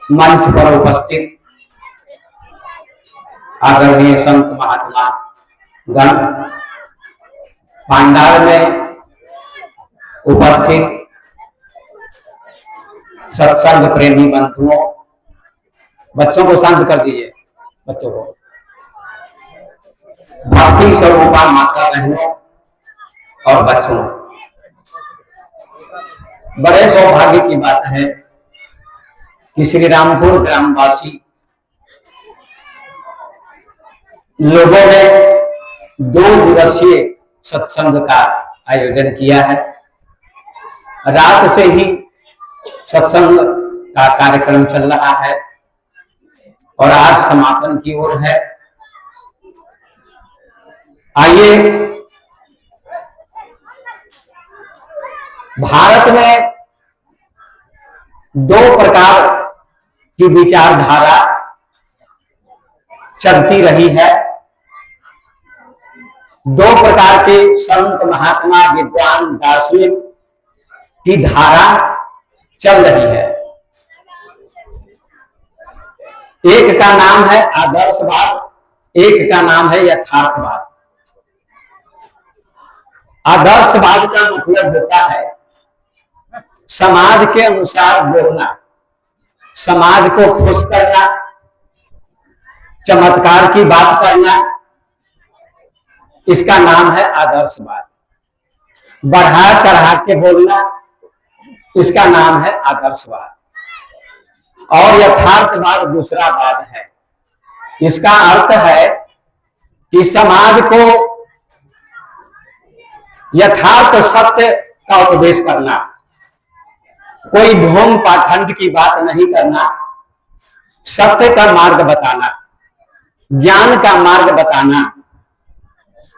मंच पर उपस्थित आदरणीय संत महात्मा गण, पांडाल में उपस्थित सत्संग प्रेमी बंधुओं, बच्चों को शांत कर दीजिए। बच्चों को भक्ति स्वरूपा माता बहनों और बच्चों, बड़े सौभाग्य की बात है कि श्री रामपुर ग्रामवासी लोगों ने 2 दिवसीय सत्संग का आयोजन किया है। रात से ही सत्संग का कार्यक्रम चल रहा है और आज समापन की ओर है। आइए, भारत में 2 प्रकार की विचारधारा चलती रही है। 2 प्रकार के संत महात्मा विद्वान दार्शनिक की धारा चल रही है। एक का नाम है आदर्शवाद, एक का नाम है यथार्थवाद। आदर्शवाद का मतलब होता है समाज के अनुसार बोलना, समाज को खुश करना, चमत्कार की बात करना, इसका नाम है आदर्शवाद। बढ़ा चढ़ा के बोलना, इसका नाम है आदर्शवाद। और यथार्थवाद दूसरा वाद है। इसका अर्थ है कि समाज को यथार्थ सत्य का उपदेश करना, कोई ढोंग पाखंड की बात नहीं करना, सत्य का मार्ग बताना, ज्ञान का मार्ग बताना,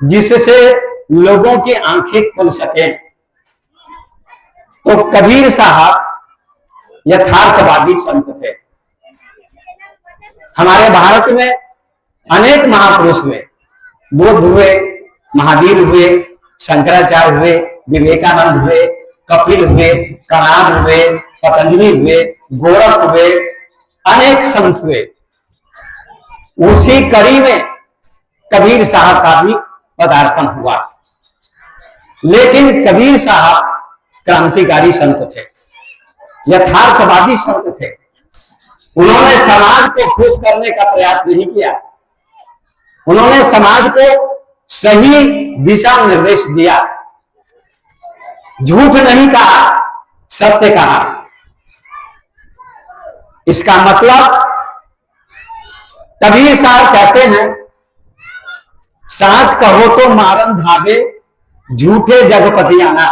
जिससे लोगों की आंखें खुल सके। तो कबीर साहब यथार्थवादी संत थे। हमारे भारत में अनेक महापुरुष हुए, बुद्ध हुए, महावीर हुए, शंकराचार्य हुए, विवेकानंद हुए, कपिल हुए, कणाद हुए, पतंजलि हुए, गोरख हुए, अनेक संत हुए। उसी कड़ी में कबीर साहब का भी पदार्पण हुआ। लेकिन कबीर साहब क्रांतिकारी संत थे, यथार्थवादी संत थे। उन्होंने समाज को खुश करने का प्रयास नहीं किया। उन्होंने समाज को सही दिशा निर्देश दिया। झूठ नहीं कहा, सत्य कहा। इसका मतलब कबीर साहब कहते हैं, साच कहो तो मारन धावे, झूठे जगपति आना।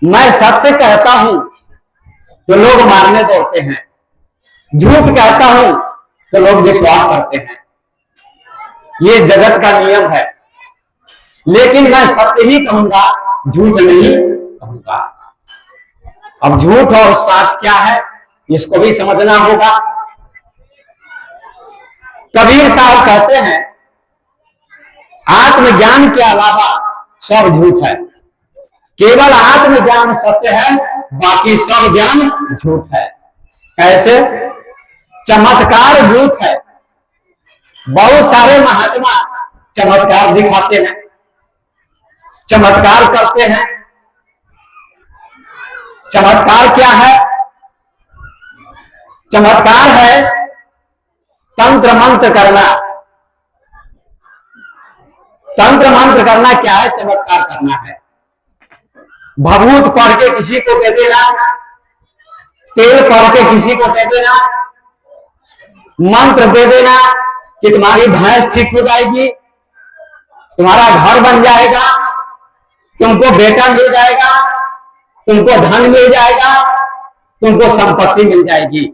मैं सत्य कहता हूं तो लोग मारने दौड़ते हैं, झूठ कहता हूं तो लोग विश्वास करते हैं। ये जगत का नियम है। लेकिन मैं सत्य ही कहूंगा, झूठ नहीं कहूंगा। अब झूठ और सच क्या है, इसको भी समझना होगा। कबीर साहब कहते हैं, आत्मज्ञान के अलावा सब झूठ है। केवल आत्मज्ञान सत्य है, बाकी सब ज्ञान झूठ है। कैसे? चमत्कार झूठ है। बहुत सारे महात्मा चमत्कार दिखाते हैं, चमत्कार करते हैं। चमत्कार क्या है? चमत्कार है तंत्र मंत्र करना। तंत्र मंत्र करना क्या है? चमत्कार करना है। भभूत पढ़ के किसी को दे देना, तेल पढ़ के किसी को दे देना, मंत्र दे देना कि तुम्हारी भैंस ठीक हो जाएगी, तुम्हारा घर बन जाएगा, तुमको बेटा मिल जाएगा, तुमको धन मिल जाएगा, तुमको संपत्ति मिल जाएगी।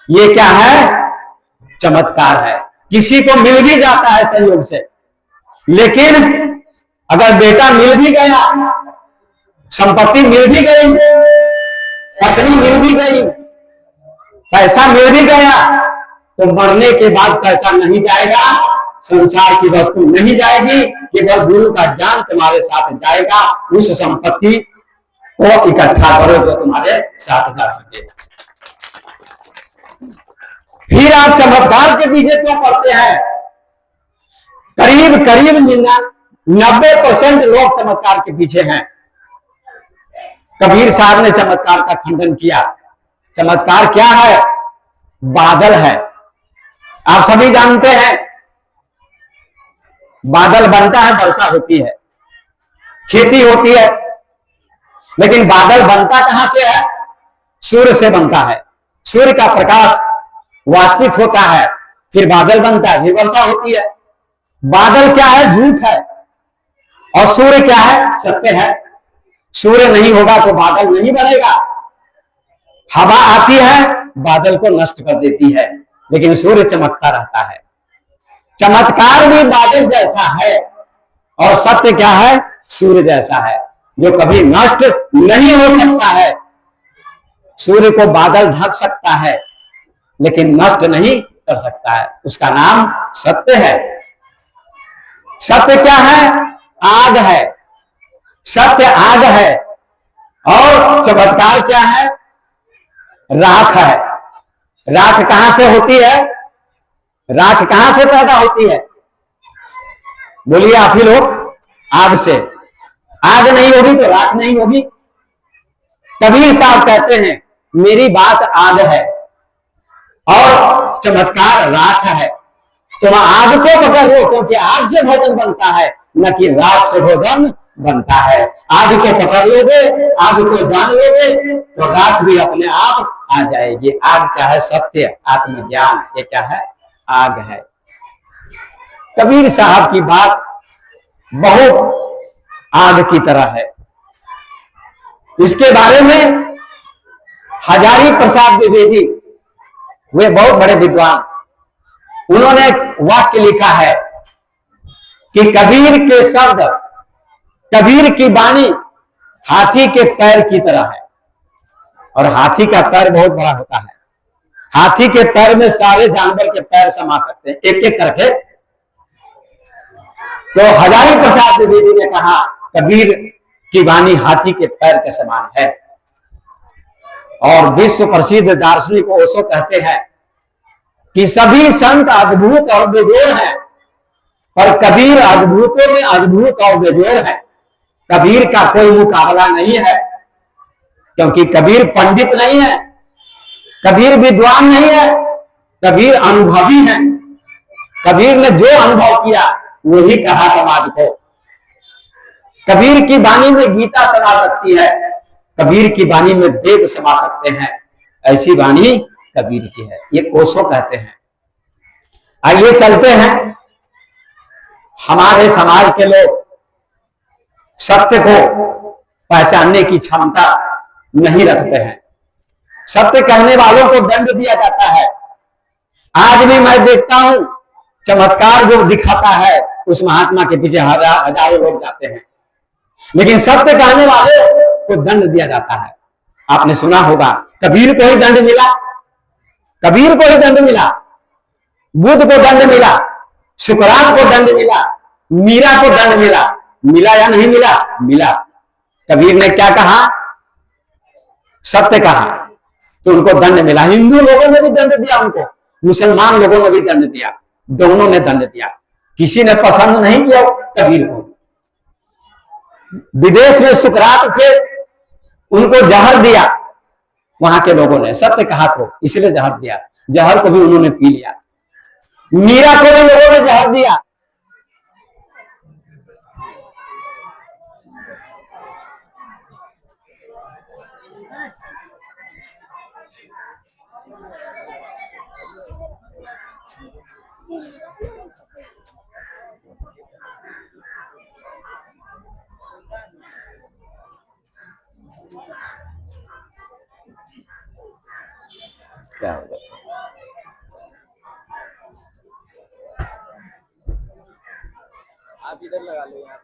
ये क्या है? चमत्कार है। किसी को मिल भी जाता है संयोग से, लेकिन अगर बेटा मिल भी गया, संपत्ति मिल भी गई, पत्नी मिल भी गई, पैसा मिल भी गया, तो मरने के बाद पैसा नहीं जाएगा, संसार की वस्तु नहीं जाएगी, केवल गुरु का ज्ञान तुम्हारे साथ जाएगा। उस संपत्ति को इकट्ठा करो जो तुम्हारे साथ जा सके। आप चमत्कार के पीछे क्यों पड़ते हैं? करीब करीब 90% लोग चमत्कार के पीछे हैं। कबीर साहब ने चमत्कार का खंडन किया। चमत्कार क्या है? बादल है। आप सभी जानते हैं बादल बनता है, वर्षा होती है, खेती होती है, लेकिन बादल बनता कहां से है? सूर्य से बनता है। सूर्य का प्रकाश वाष्पित होता है, फिर बादल बनता है, फिर वर्षा होती है। बादल क्या है? झूठ है। और सूर्य क्या है? सत्य है। सूर्य नहीं होगा तो बादल नहीं बनेगा। हवा आती है, बादल को नष्ट कर देती है, लेकिन सूर्य चमकता रहता है। चमत्कार भी बादल जैसा है और सत्य क्या है? सूर्य जैसा है, जो कभी नष्ट नहीं हो सकता है। सूर्य को बादल ढक सकता है, लेकिन नष्ट नहीं कर सकता है। उसका नाम सत्य है। सत्य क्या है? आग है। सत्य आग है। और चमत्कार क्या है? राख है। राख कहां से होती है? राख कहां से पैदा होती है? बोलिए आप ही लोग। आग से। आग नहीं होगी तो राख नहीं होगी। कबीर साहब कहते हैं मेरी बात आग है और चमत्कार राख है। तुम आग को पकड़ लो, क्योंकि आग से भोजन बनता है, न कि राख से भोजन बनता है। आग को पकड़ लोगे, आग को जान लोगे, तो राख भी अपने आप आ जाएगी। आग क्या है? सत्य, आत्मज्ञान। ये क्या है? आग है। कबीर साहब की बात बहुत आग की तरह है। इसके बारे में हजारी प्रसाद द्विवेदी, वे बहुत बड़े विद्वान, उन्होंने वाक्य लिखा है कि कबीर के शब्द, कबीर की वाणी हाथी के पैर की तरह है। और हाथी का पैर बहुत बड़ा होता है। हाथी के पैर में सारे जानवर के पैर समा सकते हैं, एक एक करके। तो हजारी प्रसाद द्विवेदी ने कहा कबीर की वाणी हाथी के पैर के समान है। और विश्व प्रसिद्ध दार्शनिक ओशो कहते हैं कि सभी संत अद्भुत और बेजोड़ हैं, पर कबीर अद्भुतों में अद्भुत और बेजोड़ है। कबीर का कोई मुकाबला नहीं है, क्योंकि कबीर पंडित नहीं है, कबीर विद्वान नहीं है, कबीर अनुभवी है। कबीर ने जो अनुभव किया वही कहा समाज को। कबीर की वाणी में गीता समा सकती है, कबीर की वाणी में वेद समा सकते हैं। ऐसी वाणी कबीर की है, ये ओशो कहते हैं। आइए चलते हैं। हमारे समाज के लोग सत्य को पहचानने की क्षमता नहीं रखते हैं। सत्य कहने वालों को दंड दिया जाता है। आज भी मैं देखता हूं चमत्कार जो दिखाता है उस महात्मा के पीछे हजारों लोग जाते हैं, लेकिन सत्य कहने वाले को दंड दिया जाता है। आपने सुना होगा कबीर को ही दंड मिला, कबीर को ही दंड मिला, बुद्ध को दंड मिला, सुकरात को दंड मिला, मीरा को दंड मिला। मिला या नहीं मिला? मिला। कबीर ने क्या कहा? सत्य कहा, तो उनको दंड मिला। हिंदू लोगों ने भी दंड दिया उनको, मुसलमान लोगों ने भी दंड दिया, दोनों ने दंड दिया। किसी ने पसंद नहीं किया कबीर को। विदेश में सुकरात थे, उनको जहर दिया वहां के लोगों ने, सत्य कहा तो इसलिए जहर दिया। जहर को भी उन्होंने पी लिया। मीरा को भी लोगों ने जहर दिया। क्या होगा? आप इधर लगा लो। यहाँ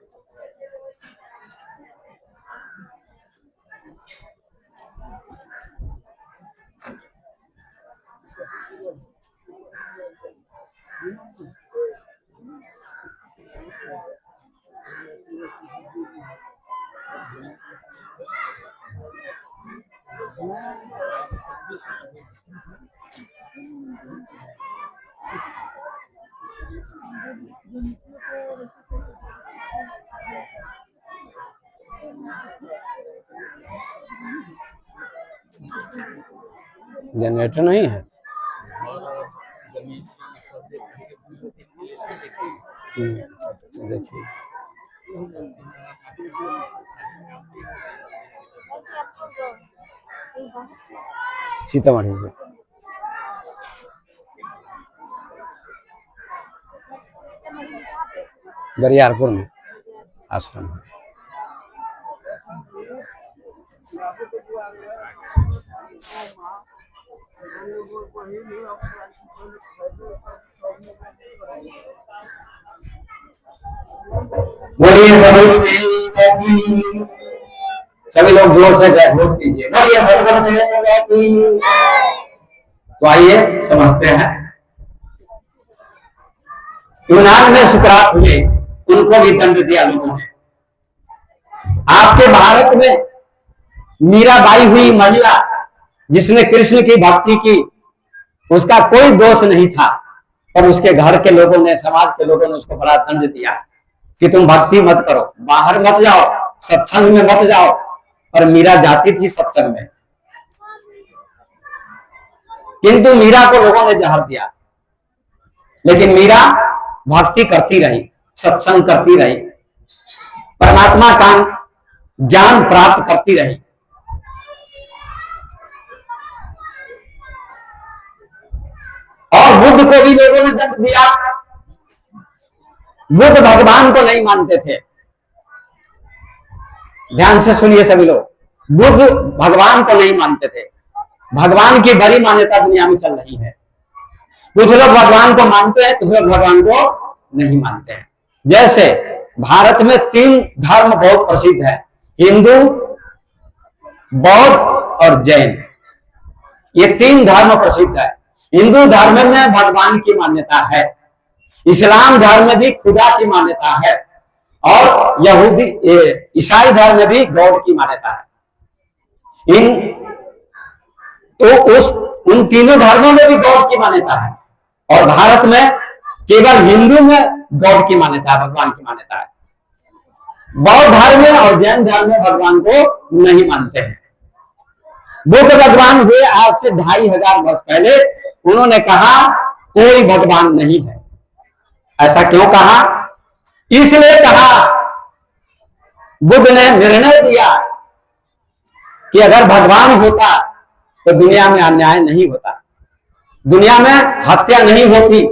जनरेटर नहीं है। देखिए सीतामढ़ी से बरियारपुर में आश्रम है। बोलिए सभी लोग जोर से जय घोष कीजिए, बोलिए सदगुरुदेव की। तो आइए समझते हैं। यूनान में सुकरात हुए, उनको भी दंड दिया लोगों ने। आपके भारत में मीराबाई हुई महिला जिसने कृष्ण की भक्ति की, उसका कोई दोष नहीं था, पर उसके घर के लोगों ने, समाज के लोगों ने उसको बड़ा दंड दिया कि तुम भक्ति मत करो, बाहर मत जाओ, सत्संग में मत जाओ। और मीरा जाती थी सत्संग में, किंतु मीरा को लोगों ने जहर दिया। लेकिन मीरा भक्ति करती रही, सत्संग करती रही, परमात्मा का ज्ञान प्राप्त करती रही। और बुद्ध को भी लोगों ने दंड दिया। बुद्ध भगवान को नहीं मानते थे। ध्यान से सुनिए सभी लोग, बुद्ध भगवान को नहीं मानते थे। भगवान की बड़ी मान्यता दुनिया में चल रही है। कुछ लोग भगवान को मानते हैं, कुछ लोग भगवान को नहीं मानते हैं। जैसे भारत में 3 धर्म बहुत प्रसिद्ध है, हिंदू, बौद्ध और जैन। ये 3 धर्म प्रसिद्ध है। हिंदू धर्म में भगवान की मान्यता है, इस्लाम धर्म में भी खुदा की मान्यता है, और यहूदी ईसाई धर्म में भी गॉड की मान्यता है। उन तीनों धर्मों में भी गॉड की मान्यता है, और भारत में केवल हिंदू में गॉड की मान्यता है, भगवान की मान्यता है। बौद्ध धर्म में और जैन धर्म में भगवान को नहीं मानते हैं। बुद्ध भगवान हुए आज से 2500 वर्ष पहले, उन्होंने कहा कोई भगवान नहीं है। ऐसा क्यों कहा? इसलिए कहा, बुद्ध ने निर्णय दिया कि अगर भगवान होता तो दुनिया में अन्याय नहीं होता, दुनिया में हत्या नहीं होती,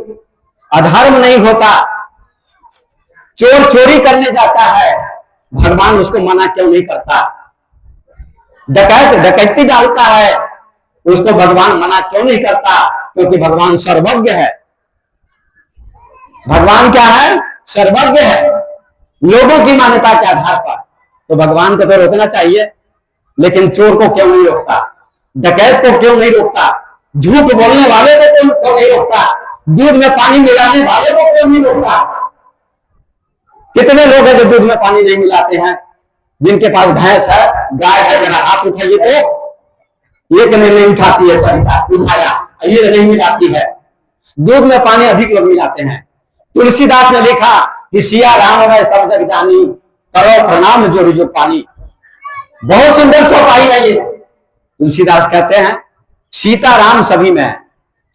अधर्म नहीं होता। चोर चोरी करने जाता है, भगवान उसको मना क्यों नहीं करता? डकैत डकैती डालता है, उसको भगवान मना क्यों नहीं करता? क्योंकि भगवान सर्वज्ञ है। भगवान क्या है? सर्वज्ञ है। लोगों की मान्यता के आधार पर तो भगवान को तो रोकना चाहिए, लेकिन चोर को क्यों नहीं रोकता? डकैत को क्यों नहीं रोकता? झूठ बोलने वाले को क्यों नहीं रोकता? दूध में पानी मिलाने वाले को क्यों नहीं रोकता? कितने लोग हैं जो दूध में पानी नहीं मिलाते हैं? जिनके पास भैंस है, गाय है, जरा हाथ उठाइए तो एक नहीं उठाती है, सरिता उठाया, ये नहीं मिलाती है। दूध में पानी अधिक लोग मिलाते हैं। तुलसीदास ने लिखा कि सिया राम में सब जग जानी, करो प्रणाम जो जो पानी। बहुत सुंदर चौपाई है ये। तुलसीदास कहते हैं सीता राम सभी में।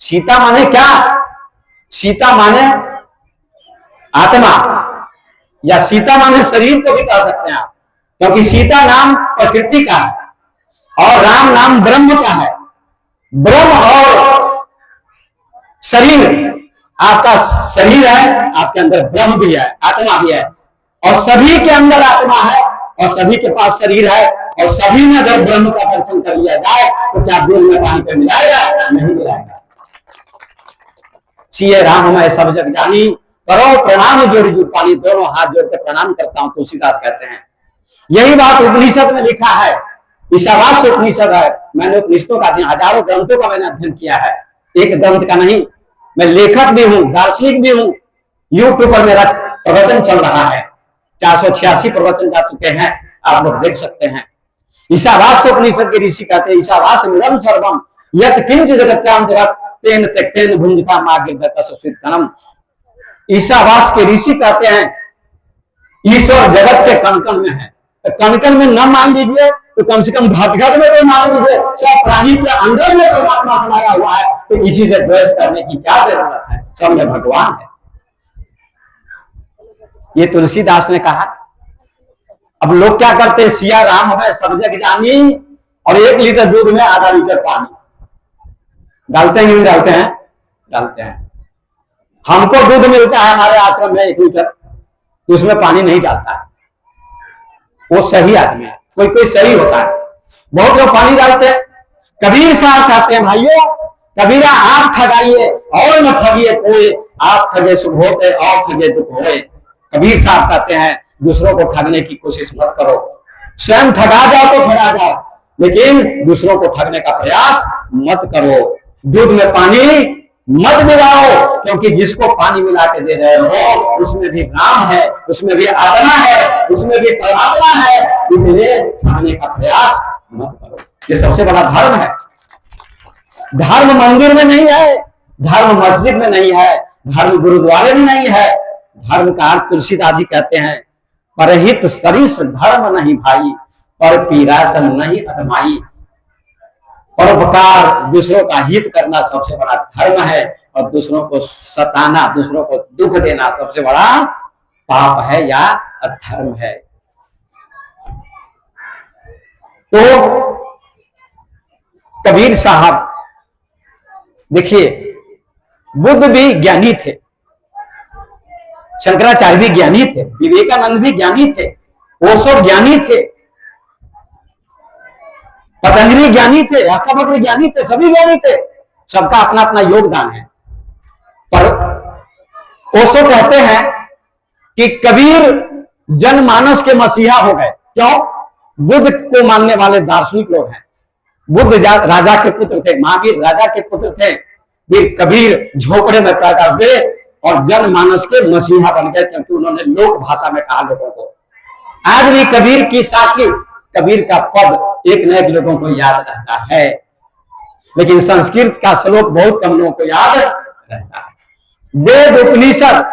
सीता माने क्या? सीता माने आत्मा, या सीता माने शरीर को भी कह सकते हैं आप, क्योंकि सीता नाम प्रकृति का है और राम नाम ब्रह्म का है। ब्रह्म और शरीर, आपका शरीर है, आपके अंदर ब्रह्म भी है, आत्मा भी है, और सभी के अंदर आत्मा है और सभी के पास शरीर है, और सभी में अगर ब्रह्म का दर्शन कर लिया जाए तो क्या दूध में पानी पे मिलाएगा? नहीं मिलाएगा। सिए राम मैं सब जग जानी, करो प्रणाम जोड़ी जो पानी। दोनों हाथ जोड़ के प्रणाम करता हूं, तुलसीदास कहते हैं। यही बात उपनिषद में लिखा है, ईशावास्य उपनिषद है। मैंने उपनिषदों का अध्ययन, हजारों ग्रंथों का मैंने अध्ययन किया है, एक ग्रंथ का नहीं। मैं लेखक भी हूं, दार्शनिक भी हूं। यूट्यूब पर मेरा प्रवचन चल रहा है, 486 प्रवचन जा चुके हैं, आप लोग देख सकते हैं। ईशावास्य उपनिषद के ऋषि कहते हैं ईशावास्य मिदं सर्वम यत् किंच जगत्याम जगत् तेन त्यक्तेन भुंजता मार्गम। ईशावास्य के ऋषि कहते हैं ईश्वर जगत के कण कण में है। तो कण कण में न मान लीजिए तो कम से कम घट में तो मान लीजिए सब प्राणी के अंदर में परमात्मा समाया हुआ है, तो किसी से द्वेष करने की क्या जरूरत है, सब में भगवान है। ये तुलसीदास ने कहा। अब लोग क्या करते हैं, सिया राम हमें सब जग जानी, और 1 लीटर दूध में आधा लीटर पानी डालते हैं, नहीं डालते हैं? डालते हैं। हमको दूध मिलता है हमारे आश्रम में 1 लीटर, तो उसमें पानी नहीं डालता है, वो सही आदमी है। कोई कोई सही होता है, बहुत लोग पानी डालते हैं। कबीर साहब कहते हैं, भाइयों कबीरा आप ठगाइए और न ठगिए कोई, आप ठगे सुख होते और ठगे दुख होए। कबीर साहब कहते हैं दूसरों को ठगने की कोशिश मत करो, स्वयं ठगा जाओ तो ठगा जाओ, लेकिन दूसरों को ठगने का प्रयास मत करो। दूध में पानी मत मिलाओ, क्योंकि जिसको पानी मिला के दे रहे हो उसमें भी राम है, उसमें भी आत्मा है, उसमें भी परमात्मा है, इसलिए ठगने का प्रयास मत करो। ये सबसे बड़ा धर्म है। धर्म मंदिर में नहीं है, धर्म मस्जिद में नहीं है, धर्म गुरुद्वारे में नहीं है। धर्म का अर्थ तुलसीदास जी कहते हैं, परहित सरिस धर्म नहीं भाई, पर पीरासन नहीं अधमाई। परोपकार, दूसरों का हित करना सबसे बड़ा धर्म है, और दूसरों को सताना, दूसरों को दुख देना सबसे बड़ा पाप है या अधर्म है। तो कबीर साहब देखिए, बुद्ध भी ज्ञानी थे, शंकराचार्य भी ज्ञानी थे, विवेकानंद भी ज्ञानी थे, ओशो ज्ञानी थे, पतंजलि ज्ञानी थे, अष्टावक्र ज्ञानी थे, सभी ज्ञानी थे, सबका अपना अपना योगदान है। पर ओशो कहते हैं कि कबीर जनमानस के मसीहा हो गए। क्यों? बुद्ध को मानने वाले दार्शनिक लोग हैं। बुद्ध राजा के पुत्र थे, महावीर राजा के पुत्र थे, फिर कबीर झोपड़े में पैदा हुए और जनमानस के मसीहा बन गए, क्योंकि उन्होंने लोक भाषा में कहा लोगों को। आज भी कबीर की साखी, कबीर का पद एक न एक लोगों को याद रहता है, लेकिन संस्कृत का श्लोक बहुत कम लोगों को याद रहता है। वेद, उपनिषद,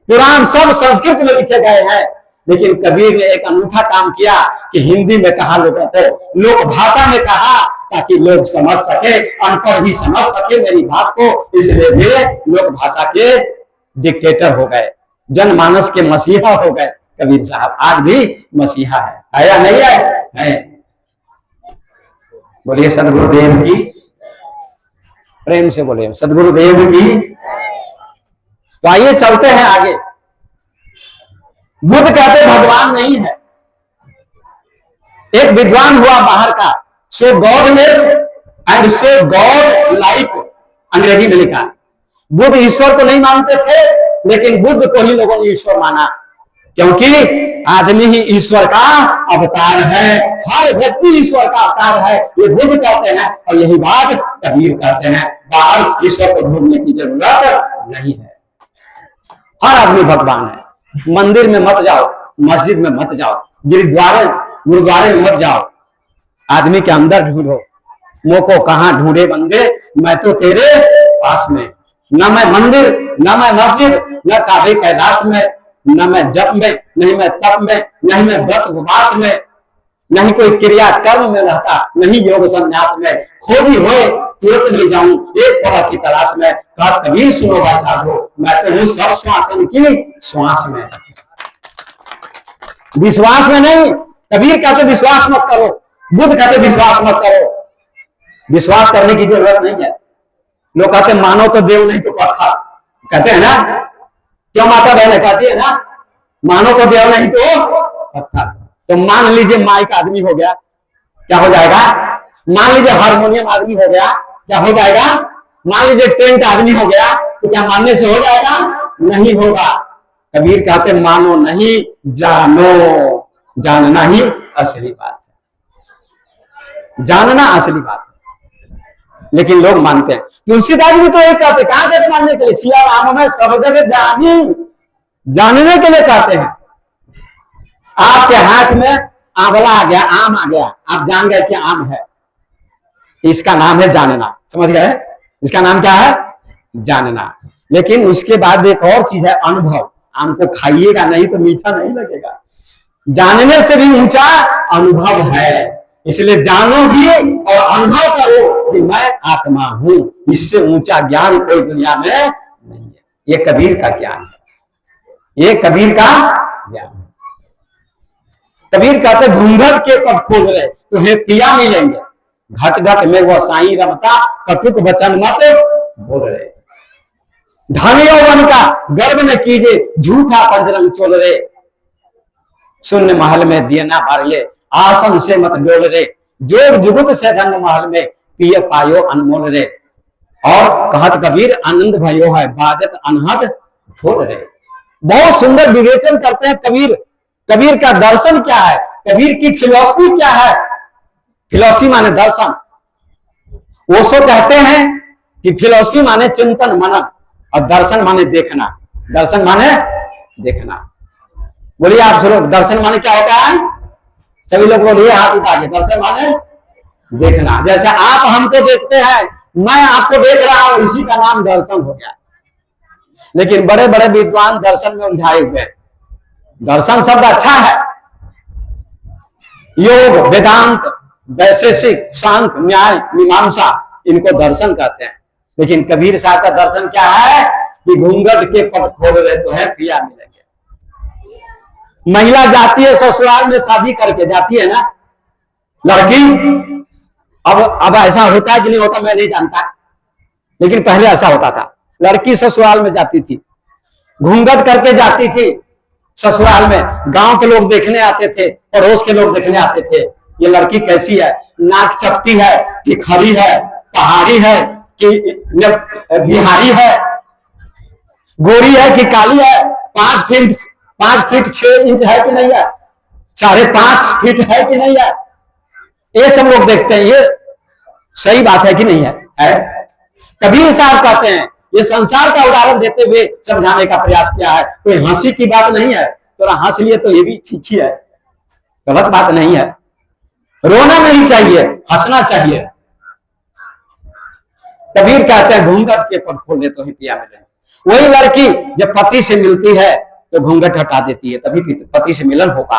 पुराण सब संस्कृत में लिखे गए हैं, लेकिन कबीर ने एक अनूठा काम किया कि हिंदी में कहा लोगों को, लोक भाषा में कहा, ताकि लोग समझ सके, अनपढ़ भी समझ सके मेरी बात को। इसलिए वे लोक भाषा के डिक्टेटर हो गए, जनमानस के मसीहा हो गए। कबीर साहब आज भी मसीहा है या नहीं है? बोलिए सदगुरुदेव की, प्रेम से बोलिए सदगुरुदेव की। तो आइए चलते हैं आगे। बुद्ध कहते भगवान नहीं है। एक विद्वान हुआ बाहर का, so godless and so god like, अंग्रेजी में लिखा। बुद्ध ईश्वर को नहीं मानते थे, लेकिन बुद्ध को ही लोगों ने ईश्वर माना, क्योंकि आदमी ही ईश्वर का अवतार है, हर व्यक्ति ईश्वर का अवतार है, ये बुद्ध कहते हैं। और यही बात कबीर कहते हैं, बाहर ईश्वर को ढूंढने की जरूरत नहीं है, हर आदमी भगवान है। मंदिर में मत जाओ, मस्जिद में मत जाओ, गुरुद्वारे में मत जाओ, आदमी के अंदर ढूंढो। मोको कहां ढूंढे बंदे, मैं तो तेरे पास में। न मैं मंदिर, न मैं मस्जिद, न काबे कैलाश में, न मैं जप में, नहीं मैं तप में, नहीं मैं व्रत उपवास में, नहीं कोई क्रिया कर्म में रहता, नहीं योग संन्यास में। खोजी होए तुरंत ले जाऊं एक पल की तलाश में। कहा कबीर सुनो भाई साधो, मैं तो हूं सब श्वासन की श्वास में, विश्वास में नहीं। कबीर कहते विश्वास मत करो, बुद्ध कहते विश्वास मत करो। विश्वास करने की जरूरत नहीं है। लोग कहते मानो तो देव नहीं तो पत्थर, कहते हैं ना, क्यों माता बहन कहती है ना, मानो तो देव नहीं तो पत्थर। तो मान लीजिए माइक आदमी हो गया, क्या हो जाएगा? मान लीजिए हारमोनियम आदमी हो गया, क्या हो जाएगा? मान लीजिए टेंट आदमी हो गया, तो क्या मानने से हो जाएगा? नहीं होगा। कबीर कहते मानो नहीं, जानो। जानना ही असली बात है, जानना असली बात है, लेकिन लोग मानते हैं। तुलसीदास भी तो एक कहते, कहां कहते मानने के लिए? सिया राम में सब जगह जानी, जानने के लिए कहते हैं। आपके हाथ में आंवला आ गया, आम आ गया, आप जान गए कि आम है, इसका नाम है जानना। समझ गए? इसका नाम क्या है? जानना। लेकिन उसके बाद एक और चीज है अनुभव। आम को खाइएगा नहीं तो मीठा नहीं लगेगा। जानने से भी ऊंचा अनुभव है। इसलिए जानो भी और अनुभव करो कि मैं आत्मा हूं। इससे ऊंचा ज्ञान कोई दुनिया में नहीं है। ये कबीर का ज्ञान है, ये कबीर का ज्ञान है। कबीर कहते घूंघट के पट खोल रहे तुम्हें पिया मिलेंगे, घट घट में वह साईं रमता, कटुक वचन मत बोल रहे। धन यौवन का गर्व न कीजिए, झूठा पंजरंग चोल रे। शून्य महल में दिए ना बारिये, आसन से मत डोल रे। जोग जुगुत से रंग महल में पिए पायो अनमोल रे। और कहत कबीर आनंद भयो है, बाजत अनहद ढोल रे। बहुत सुंदर विवेचन करते हैं कबीर। कबीर का दर्शन क्या है, कबीर की फिलॉसफी क्या है। फिलॉसफी माने दर्शन। वो सो कहते हैं कि फिलॉसफी माने चिंतन मनन और दर्शन माने देखना। दर्शन माने देखना। बोलिए आप सुनो, दर्शन माने क्या होता है? सभी लोग बोलिए, हाथ उठा के। दर्शन माने देखना। जैसे आप हमको देखते हैं, मैं आपको देख रहा हूं, इसी का नाम दर्शन हो गया। लेकिन बड़े बड़े विद्वान दर्शन में उलझाए हुए हैं। दर्शन शब्द अच्छा है। योग, वेदांत, वैशेषिक, सांख्य, न्याय, मीमांसा, इनको दर्शन कहते हैं। लेकिन कबीर साहब का दर्शन क्या है कि घूंघट के पट खोल रहे तो है पिया मिलेंगे। महिला जाती है ससुराल में शादी करके, जाती है ना लड़की। अब ऐसा होता है कि नहीं होता मैं नहीं जानता, लेकिन पहले ऐसा होता था। लड़की ससुराल में जाती थी, घूंघट करके जाती थी ससुराल में। गांव के लोग देखने आते थे, पड़ोस के लोग देखने आते थे, ये लड़की कैसी है, नाक चपटी है कि खड़ी है, पहाड़ी है कि बिहारी है, गोरी है कि काली है, 5 फीट 6 इंच है कि नहीं है, 5.5 फीट है कि नहीं है, ये सब लोग देखते हैं। ये सही बात है कि नहीं है? कबीर साहब कहते हैं, ये संसार का उदाहरण देते हुए समझाने का प्रयास किया है। कोई हंसी की बात नहीं है, थोड़ा हंस लिए तो ये भी ठीक ही है, गलत बात नहीं है। रोना नहीं चाहिए, हंसना चाहिए। कबीर कहते हैं घूंघट के पट खोले तो ही पिया मिले। वही लड़की जब पति से मिलती है तो घूंघट हटा देती है, तभी पति से मिलन होगा।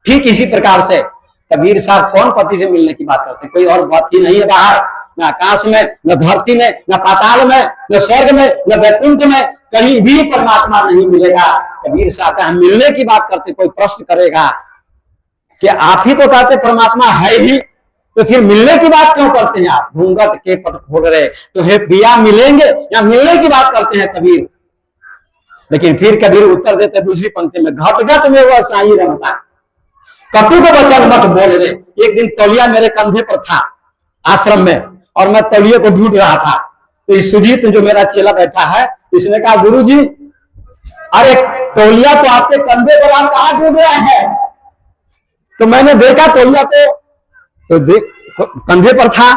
ठीक इसी प्रकार से कबीर साहब कौन पति से मिलने की बात करते हैं? कोई और बात ही नहीं है बाहर, न आकाश में, न धरती में, न पाताल में, न स्वर्ग में, न वैकुंठ में, कहीं भी परमात्मा नहीं मिलेगा। कबीर साहब का हम मिलने की बात करते। कोई प्रश्न करेगा कि आप ही तो कहते परमात्मा है ही, तो फिर मिलने की बात क्यों करते हैं आप? घूंघट के पट खोल रहे तो हे पिया मिलेंगे, या मिलने की बात करते हैं कबीर। लेकिन फिर कबीर उत्तर देते दूसरी पंक्ति में, घट घट में वह साईं रमता, कटुक वचन मत बोल रे। एक दिन तौलिया मेरे कंधे पर था आश्रम में, और मैं तौलिए को ढूंढ रहा था। तो इस सुजीत जो मेरा चेला बैठा है, इसने कहा गुरुजी, अरे तौलिया तो आपके कंधे पर, आप कहां ढूंढ रहे हैं? तो मैंने देखा तौलिया को, तो देख कंधे पर था,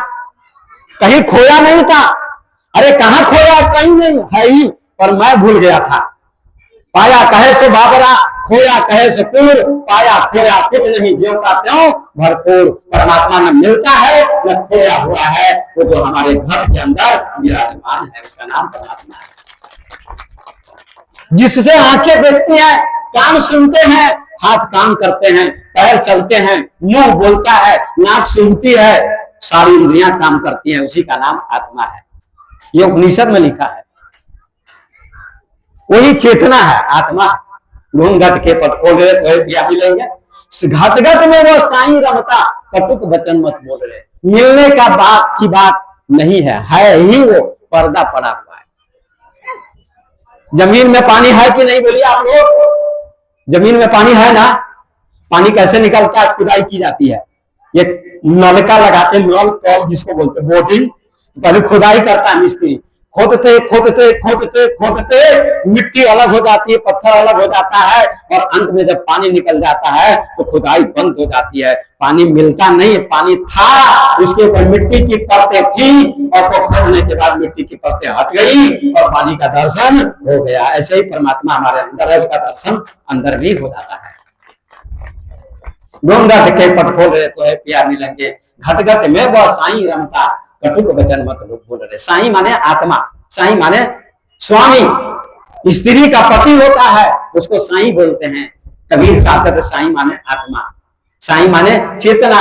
कहीं खोया नहीं था। अरे कहां खोया? कहीं नहीं है ही, पर मैं भूल गया था। पाया कहे सो बाबरा, खोया कहे से पूर, पाया खोया कुछ नहीं, ज्यों का त्यों भरपूर। परमात्मा न मिलता है न खोया हुआ है, वो जो हमारे घर के अंदर विराजमान है, उसका नाम परमात्मा है। जिससे आंखें देखती हैं, कान सुनते हैं, हाथ काम करते हैं, पैर चलते हैं, मुंह बोलता है, नाक सूंघती है, सारी इंद्रियां काम करती हैं, उसी का नाम आत्मा है। ये उपनिषद में लिखा है। वही चेतना है आत्मा। घूंघट के पट खोल रहे तो पिया मिलेंगे, घट घट में वो साईं रमता, कटुक वचन मत बोल रहे। मिलने का बात की बात नहीं है ही वो, पर्दा पड़ा हुआ है। जमीन में पानी है कि नहीं? बोलिए आप लोग, जमीन में पानी है ना? पानी कैसे निकलता है? खुदाई की जाती है, ये नलका लगाते, नल कल जिसको बोलते बोटिंग, पहले खुदाई करता है मिस्त्री। खोदते खोदते खोदते खोदते मिट्टी अलग हो जाती है, पत्थर अलग हो जाता है, और अंत में जब पानी निकल जाता है तो खुदाई बंद हो जाती है। पानी मिलता नहीं, पानी था, उसके ऊपर मिट्टी की परतें थी, और तो खोदने के बाद मिट्टी की परतें हट गई और पानी का दर्शन हो गया। ऐसे ही परमात्मा हमारे अंदर है, उसका दर्शन अंदर भी हो जाता है। घूंघट के पट खोल रहे तो है पिया मिलेंगे, घट घट में वह साईं रमता, कटुक वचन मत बोल रहे। साईं माने आत्मा, साईं माने स्वामी। स्त्री का पति होता है उसको साईं बोलते हैं। कबीर साहब कहते साईं माने आत्मा, साईं माने चेतना।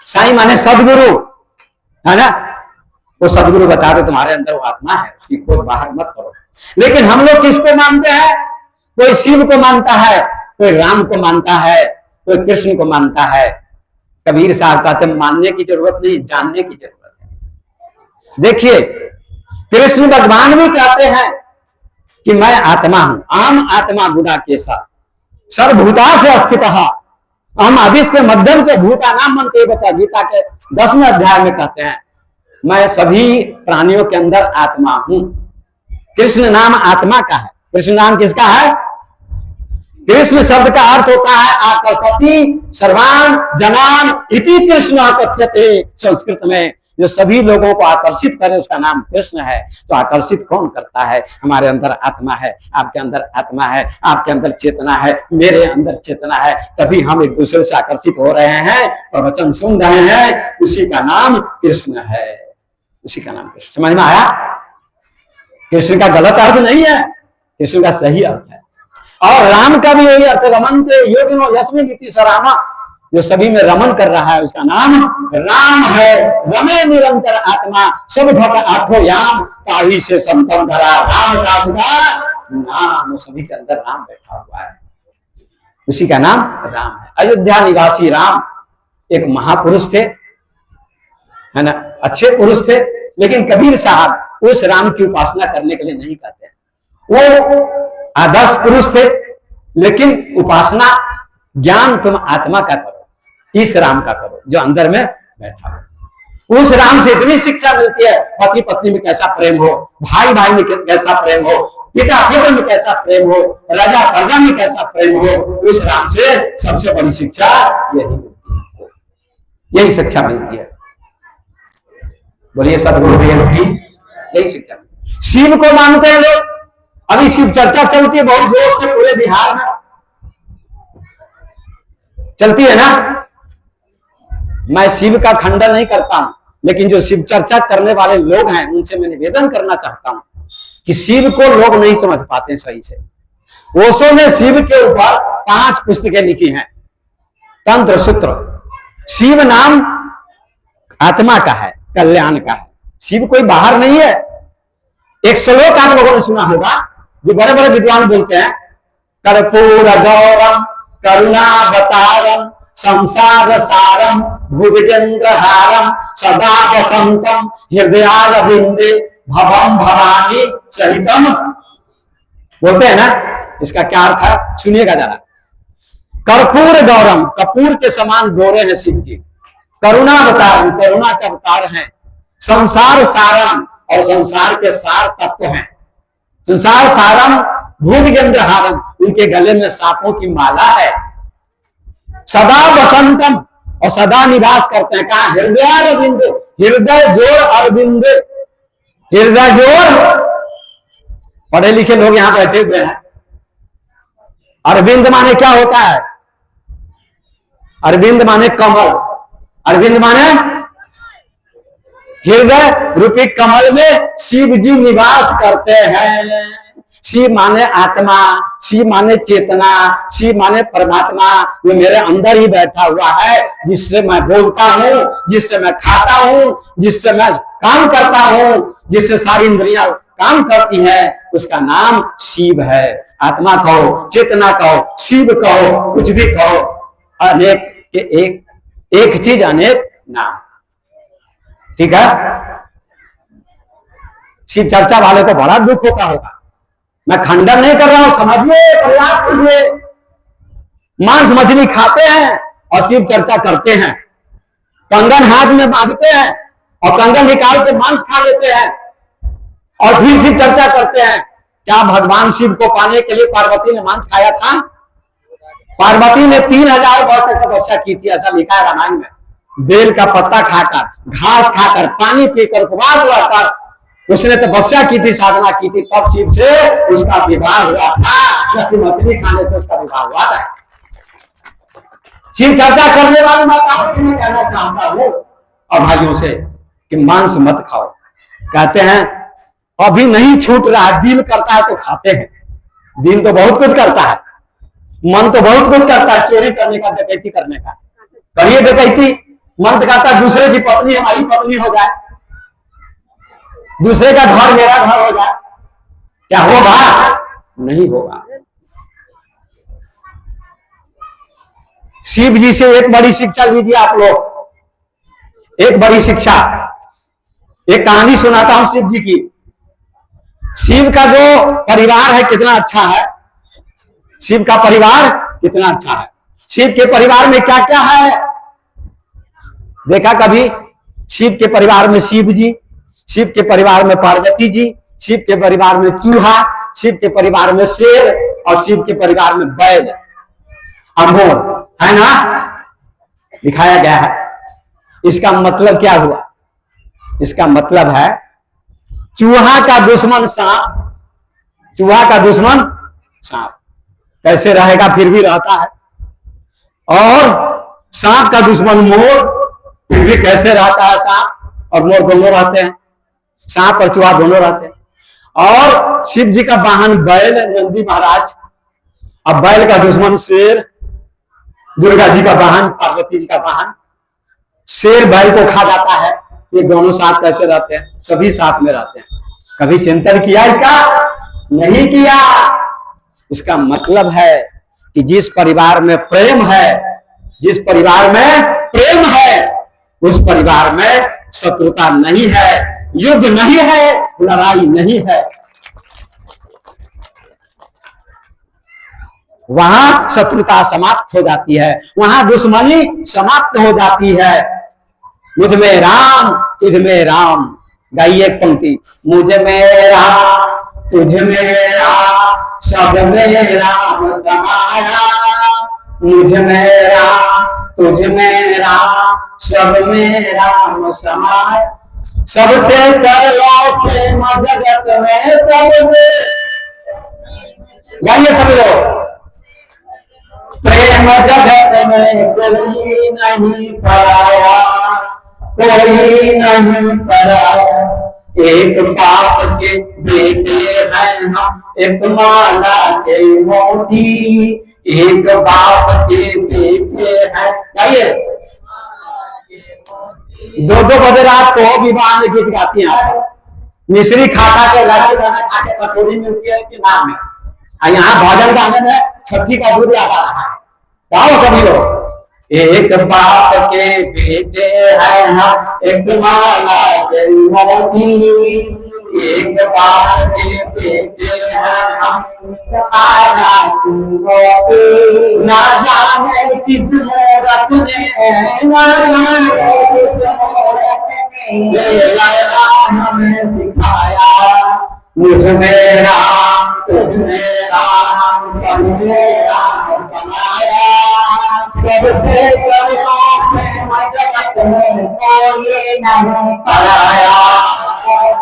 साईं माने सदगुरु, है ना। वो सदगुरु बता दे तुम्हारे अंदर वो आत्मा है, उसकी खोज बाहर मत करो। लेकिन हम लोग किसको मानते हैं? कोई शिव को मानता है, कोई राम को मानता है, कोई कृष्ण को मानता है। कबीर साहब कहते मानने की जरूरत नहीं, जानने की जरूरत है। देखिए कृष्ण भगवान भी कहते हैं कि मैं आत्मा हूं, आम आत्मा गुणा के साथ सर्वभूता से अस्थित, हम अभिष्ट मध्यम से भूता नाम मनते बचा, गीता के 10वें अध्याय में कहते हैं मैं सभी प्राणियों के अंदर आत्मा हूं। कृष्ण नाम आत्मा का है। कृष्ण नाम किसका है? कृष्ण शब्द का अर्थ होता है आकर्षति सर्वान जनान इति कृष्ण आकर्षते। संस्कृत में जो सभी लोगों को आकर्षित करे उसका नाम कृष्ण है। तो आकर्षित कौन करता है? हमारे अंदर आत्मा है, आपके अंदर आत्मा है, आपके अंदर चेतना है, मेरे अंदर चेतना है, तभी हम एक दूसरे से आकर्षित हो रहे हैं, प्रवचन सुन रहे हैं। उसी का नाम कृष्ण है, उसी का नाम कृष्ण। समझ में आया? कृष्ण का गलत अर्थ नहीं है, कृष्ण का सही अर्थ है। और राम का भी यही अर्थ, रमन्ते योगिनो यस्मिन् इति स राम, जो सभी में रमन कर रहा है उसका नाम राम है। रमे निरंतर आत्मा सब भक्त आठो याम, ताही से संतम धरा राम का नाम। वो सभी के अंदर राम बैठा हुआ है, उसी का नाम राम है। अयोध्या निवासी राम एक महापुरुष थे, है ना, अच्छे पुरुष थे। लेकिन कबीर साहब उस राम की उपासना करने के लिए नहीं कहते। वो आदर्श पुरुष थे, लेकिन उपासना ज्ञान तुम आत्मा का करो, इस राम का करो जो अंदर में बैठा हो। उस राम से इतनी शिक्षा मिलती है, पति पत्नी में कैसा प्रेम हो, भाई भाई में कैसा प्रेम हो, पिता पुत्र में कैसा प्रेम हो, राजा प्रजा में कैसा प्रेम हो। उस राम से सबसे बड़ी शिक्षा यही मिलती है, यही शिक्षा मिलती है। बोलिए सदगुरुदेव की यही शिक्षा। शिव को मानते हैं लोग, अभी शिव चर्चा चलती है बहुत जोर से पूरे बिहार में, चलती है ना। मैं शिव का खंडन नहीं करता हूं, लेकिन जो शिव चर्चा करने वाले लोग हैं उनसे मैं निवेदन करना चाहता हूं कि शिव को लोग नहीं समझ पाते सही से। ओशो ने शिव के ऊपर 5 पुस्तकें लिखी हैं, तंत्र सूत्र। शिव नाम आत्मा का है, कल्याण का है। शिव कोई बाहर नहीं है। एक श्लोक आप लोगों ने सुना होगा, जो बड़े बड़े विद्वान बोलते हैं, कर्पूर गौरम करुणावतारम संसार सारम भुजगेंद्रहारम सदा वसंतम हृदयारविंदे भवम भवानी सहितम। बोलते हैं ना, इसका क्या अर्थ है? सुनिएगा जरा। कर्पूर गौरम, कपूर के समान गोरे हैं शिव जी। करुणावतारम, करुणा का अवतार है। संसार सारम, और संसार के सार तत्व हैं। संसार सारम भुजगेंद्रहारम, उनके गले में सांपों की माला है। सदा वसंतम, और सदा निवास करते हैं कहा? हृदय अरविंद, हृदय जोर अरविंद, हृदय जोर। पढ़े लिखे लोग यहां बैठे हुए हैं। अरविंद माने क्या होता है? अरविंद माने कमल, अरविंद माने हृदय रूपी कमल में शिव जी निवास करते हैं। शिव माने आत्मा, शिव माने चेतना, शिव माने परमात्मा। वो मेरे अंदर ही बैठा हुआ है, जिससे मैं बोलता हूं, जिससे मैं खाता हूं, जिससे मैं काम करता हूं, जिससे सारी इंद्रियां काम करती हैं, उसका नाम शिव है। आत्मा कहो, चेतना कहो, शिव कहो, कुछ भी कहो, अनेक के एक चीज अनेक नाम। ठीक है? शिव चर्चा वाले को बड़ा दुख होता होगा। मैं खंडन नहीं कर रहा हूं, समझिए, प्रयास कीजिए। मांस मछली खाते हैं और शिव चर्चा करते हैं, कंगन हाथ में बांधते हैं और कंगन निकाल के मांस खा लेते हैं और फिर शिव चर्चा करते हैं। क्या भगवान शिव को पाने के लिए पार्वती ने मांस खाया था? पार्वती ने 3000 वर्ष तक तपस्या की थी, ऐसा लिखा है रामायण में। बेल का पत्ता खाकर, घास खाकर, पानी पीकर, उपवास रहकर उसने तपस्या की थी, साधना की थी, तब शिव से उसका विवाह हुआ था। मछली खाने से उसका विवाह हुआ था। शिव चर्चा करने वाली माताओं से मैं कहना चाहता हूं और भाइयों से कि मांस मत खाओ। कहते हैं अभी नहीं छूट रहा, दिल करता है तो खाते हैं। दिल तो बहुत कुछ करता है, मन तो बहुत कुछ करता है, चोरी करने का, डकैती करने का। करिए डकैती, मन तो करता दूसरे की पत्नी हमारी पत्नी हो जाए, दूसरे का घर मेरा घर हो जाए। क्या होगा? नहीं होगा। शिव जी से एक बड़ी शिक्षा लीजिए आप लोग, एक बड़ी शिक्षा। एक कहानी सुनाता हूं शिव जी की। शिव का जो परिवार है कितना अच्छा है, शिव का परिवार कितना अच्छा है। शिव के परिवार में क्या क्या है देखा कभी? शिव के परिवार में शिव जी, शिव के परिवार में पार्वती जी, शिव के परिवार में चूहा, शिव के परिवार में शेर और शिव के परिवार में बैल और मोर, है ना? दिखाया गया है। इसका मतलब क्या हुआ? इसका मतलब है चूहा का दुश्मन सांप, चूहा का दुश्मन सांप कैसे रहेगा, फिर भी रहता है। और सांप का दुश्मन मोर, फिर भी कैसे रहता है? सांप और मोर दोनों रहते हैं, सांप और चूहा दोनों रहते हैं। और शिव जी का वाहन बैल है, नंदी महाराज। अब बैल का दुश्मन शेर, दुर्गा जी का वाहन, पार्वती जी का वाहन। शेर बैल को खा जाता है। ये दोनों साथ कैसे रहते हैं? सभी साथ में रहते हैं। कभी चिंतन किया इसका? नहीं किया। इसका मतलब है कि जिस परिवार में प्रेम है, जिस परिवार में प्रेम है, उस परिवार में शत्रुता नहीं है, युद्ध नहीं है, लड़ाई नहीं है। वहां शत्रुता समाप्त हो जाती है, वहां दुश्मनी समाप्त हो जाती है। मुझ में राम तुझ में राम, गाइए एक पंक्ति। मुझ में राम तुझ में राम, सब में राम समाया। मुझ में राम तुझ में राम, सब में राम समाया। सबसे करलो प्रेम जगत में, सबसे गाइए सब लोग। प्रेम जगत में कोई नहीं पराया, कोई नहीं पराया। एक बाप के बेटे हैं हम, एक माला के मोती। एक बाप के बेटे हैं, गाइए। दो दो बजे रात को विवाह में गीत गाती हैं आप। मिश्री खाता के लड़ाई खाना खा के कटोरी मिलती है कि नाम में। यहाँ भजन गाने में छठी का दूध याद आ रहा है। गाओ सभी लोग। एक बाप के बेटे हैं हम, एक माला के मोती। एक बाप के बेटे हैं हम, ना जाने किस मूरत ने, ना जाने किस मूरत ने हमें सिखाया। मुझ में राम तुझ में राम, सब में राम समाया। सबसे करो प्रेम जगत में कोई नहीं पराया,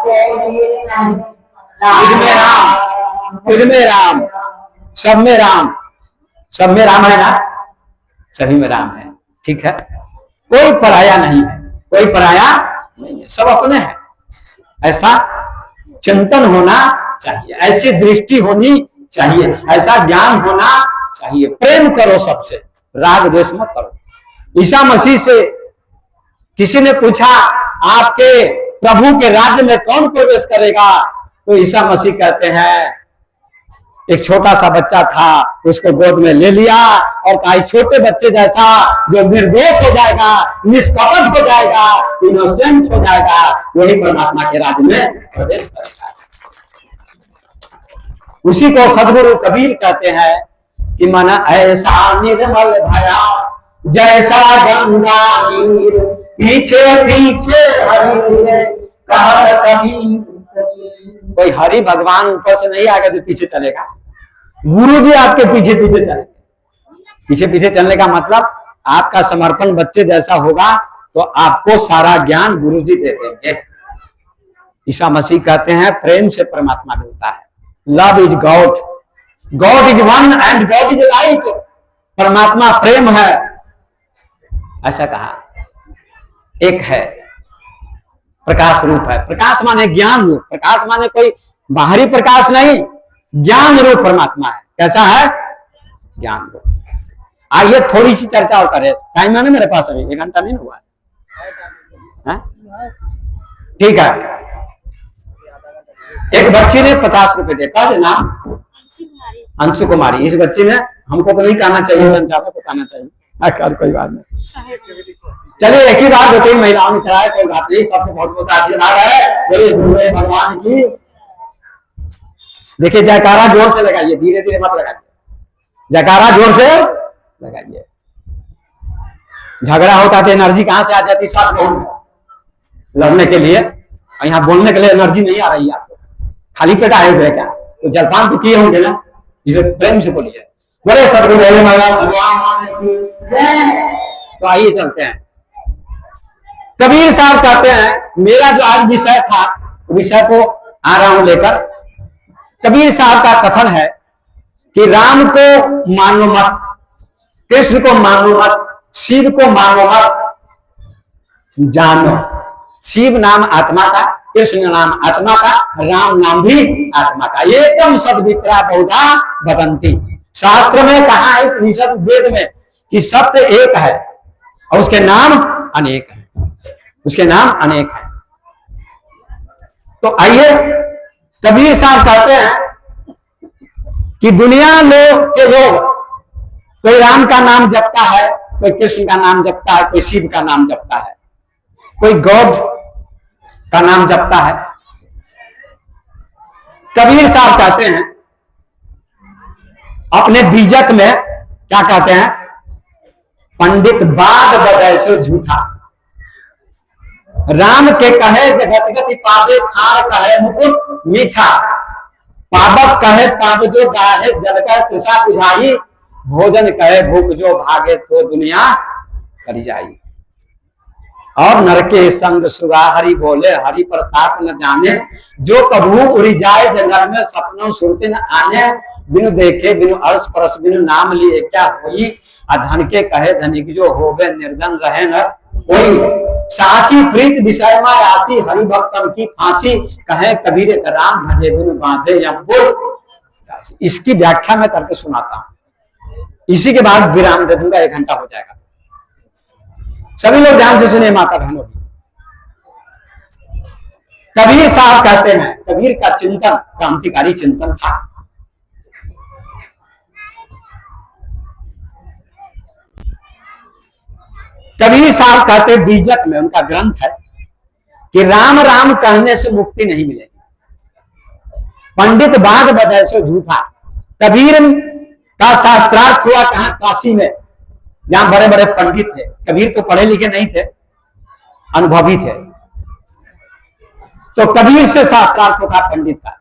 कोई नहीं। तुझ में राम तुझ में राम, सब में राम, सब में राम है ना? सभी में राम है, ठीक है। कोई पराया नहीं है, कोई पराया नहीं है, सब अपने हैं। ऐसा चिंतन होना चाहिए, ऐसी दृष्टि होनी चाहिए, ऐसा ज्ञान होना चाहिए। प्रेम करो सबसे, राग द्वेष मत करो। ईसा मसीह से किसी ने पूछा आपके प्रभु के राज्य में कौन प्रवेश करेगा? तो ईसा मसीह कहते हैं, एक छोटा सा बच्चा था, उसको गोद में ले लिया और कहा छोटे बच्चे जैसा जो निर्दोष हो जाएगा, निष्कपट हो जाएगा, इनोसेंट हो जाएगा, वही परमात्मा के राज्य में प्रवेश करेगा। उसी को सदगुरु कबीर कहते हैं कि मन ऐसा निर्मल भया, जैसा गंगा नीर, पीछे पीछे हरि कबीर। कोई हरि भगवान ऊपर से नहीं आएगा जो पीछे चलेगा, गुरु जी आपके पीछे पीछे चलेंगे। पीछे पीछे चलने का मतलब आपका समर्पण बच्चे जैसा होगा तो आपको सारा ज्ञान गुरु जी दे देंगे। ईसा मसीह कहते हैं प्रेम से परमात्मा मिलता है। Love is God, God is one and God is light. परमात्मा प्रेम है, ऐसा कहा। एक है, प्रकाश रूप है। प्रकाश माने ज्ञान रूप, प्रकाश माने कोई बाहरी प्रकाश नहीं, ज्ञान रूप परमात्मा है। कैसा है? ज्ञान रूप। आइए थोड़ी सी चर्चा और करें, टाइम है ना मेरे पास, अभी 1 घंटा नहीं हुआ है। हैं? ठीक है, एक बच्ची ने 50 रुपए दिए, कहा नाम अंशु कुमारी। इस बच्ची ने, हमको तो नहीं कहना चाहिए, संचालक को कहना चाहिए, कोई बात नहीं। चलिए एक ही बात 2-3 महिलाओं ने चलाया, कोई बात नहीं, सबको बहुत बहुत आशीर्वाद है, बोलिए गुरुदेव भगवान की। देखिए जयकारा जोर से लगाइए, धीरे धीरे मत लगाइए, जयकारा जोर से लगाइए। झगड़ा होता तो एनर्जी कहां से आ जाती साथ में लड़ने के लिए, और यहाँ बोलने के लिए एनर्जी नहीं आ रही है आपको, खाली पेट आए हुए क्या? तो जलपान तो किए होंगे ना, जिसमें प्रेम से बोलिए बड़े सदगुरुदेव भगवान की। तो आइए चलते हैं। कबीर साहब कहते हैं, मेरा जो आज विषय था, विषय को आ रहा हूं लेकर। कबीर साहब का कथन है कि राम को मानो मत, कृष्ण को मानो मत, शिव को मानो मत, जानो शिव नाम आत्मा का, कृष्ण नाम आत्मा का, राम नाम भी आत्मा का। एकदम सद्विप्रा बहुधा वदंती। शास्त्र में कहा है, उपनिषद वेद में, कि सत्य एक है और उसके नाम अनेक है, उसके नाम अनेक है। तो आइए, कबीर साहब कहते हैं कि दुनिया के लोग, कोई राम का नाम जपता है, कोई कृष्ण का नाम जपता है, कोई शिव का नाम जपता है, कोई गॉड का नाम जपता है। कबीर साहब कहते हैं अपने बीजक में, क्या कहते हैं, पंडित बात बदय से झूठा, राम के कहे जगत गति पावे, खार कहे मुकुट मीठा, पावक कहे पाव जो गाहे, जल का तृषा बुझाई, भोजन कहे भूख जो भागे, तो दुनिया कर जाई। और नरके संग सुगा हरि बोले, हरि प्रताप न जाने, जो कभू उड़ी जाए जंगल में, सपनों सुरति न आने, बिनु देखे बिनु अर्श परस, बिनु नाम लिए क्या होई, अधन के कहे धनिक जो होवे, निर्धन रहे न कोई, साची प्रीत विषय में आसी, हरि भक्तन की फांसी, कहे कबीर राम भजे बिनु बांधे या बोल। इसकी व्याख्या मैं करके सुनाता हूं, इसी के बाद विराम दे दूंगा, 1 घंटा हो जाएगा। सभी लोग ध्यान से सुने माता बहनों की। कबीर साहब कहते हैं, कबीर का चिंतन क्रांतिकारी चिंतन था। कबीर साहब कहते, बीजक में उनका ग्रंथ है कि राम राम कहने से मुक्ति नहीं मिलेगी, पंडित बात बदय से झूठा। कबीर का शास्त्रार्थ हुआ कहां? काशी में, जहां बड़े बड़े पंडित थे। कबीर तो पढ़े लिखे नहीं थे, अनुभवी थे, तो कबीर से शास्त्रार्थ होता पंडित का।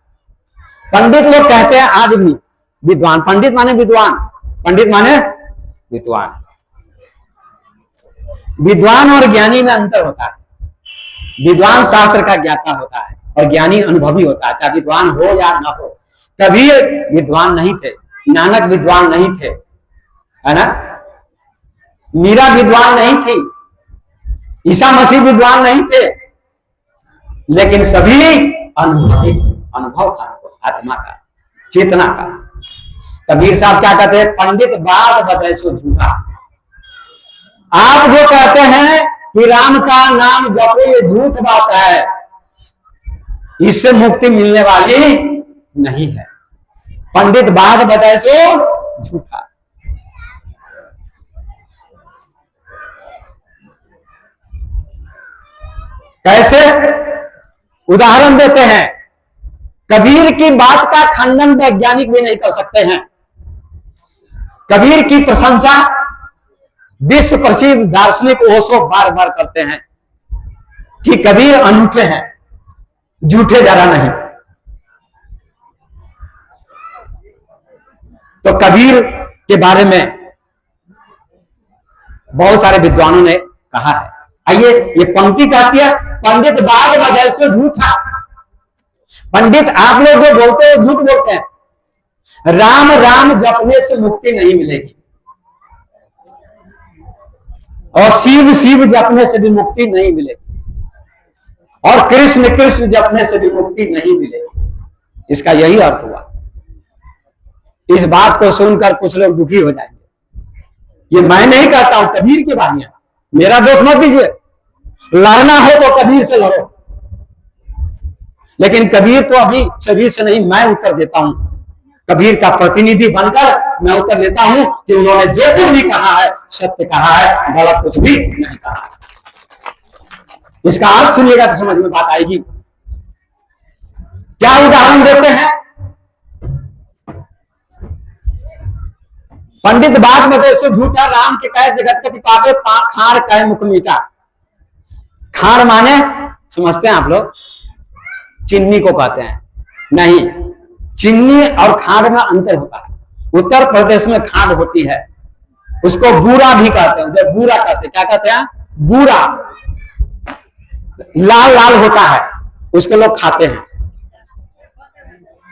पंडित लोग कहते हैं आदमी विद्वान, पंडित माने विद्वान, पंडित माने विद्वान। विद्वान और ज्ञानी में अंतर होता है। विद्वान शास्त्र का ज्ञाता होता है और ज्ञानी अनुभवी होता है, चाहे विद्वान हो या ना हो। कबीर विद्वान नहीं थे, नानक विद्वान नहीं थे, है ना, मीरा विद्वान नहीं थी, ईसा मसीह विद्वान नहीं थे, लेकिन सभी अनुभवी, अनुभव था आत्मा का, चेतना का। कबीर साहब क्या कहते हैं? पंडित बात बदय सो झूठा। आप जो कहते हैं कि राम का नाम जपो, ये झूठ बात है, इससे मुक्ति मिलने वाली नहीं है। पंडित बात बदय सो झूठा। कैसे? उदाहरण देते हैं। कबीर की बात का खंडन वैज्ञानिक भी नहीं कर सकते हैं। कबीर की प्रशंसा विश्व प्रसिद्ध दार्शनिक ओशो बार बार करते हैं कि कबीर अनूठे हैं, झूठे जरा नहीं। तो कबीर के बारे में बहुत सारे विद्वानों ने कहा है। आइए, ये पंक्ति कहती है, पंडित बात बदय से झूठा। पंडित आप लोग जो बोलते हैं झूठ बोलते हैं। राम राम जपने से मुक्ति नहीं मिलेगी, और शिव शिव जपने से भी मुक्ति नहीं मिलेगी, और कृष्ण कृष्ण जपने से भी मुक्ति नहीं मिलेगी। इसका यही अर्थ हुआ। इस बात को सुनकर कुछ लोग दुखी हो जाएंगे। ये मैं नहीं कहता हूं, कबीर की वाणियां, मेरा दोष मत दीजिए। लड़ना हो तो कबीर से लड़ो, लेकिन कबीर तो अभी शरीर से नहीं, मैं उत्तर देता हूं, कबीर का प्रतिनिधि बनकर मैं उत्तर देता हूं कि उन्होंने जो कुछ भी कहा है सत्य कहा है, गलत कुछ भी नहीं कहा। इसका अर्थ सुनिएगा तो समझ में बात आएगी। क्या उदाहरण देते हैं? पंडित बात बते से झूठा, राम के कहे जगत के पापे, खार कहे मुख मीठा। खार माने समझते हैं आप लोग, चीनी को कहते हैं, नहीं, चीनी और खांड में अंतर होता है। उत्तर प्रदेश में खांड होती है, उसको बूरा भी कहते हैं। जब बूरा कहते हैं, क्या कहते हैं? बूरा, लाल लाल होता है, उसके लोग खाते हैं।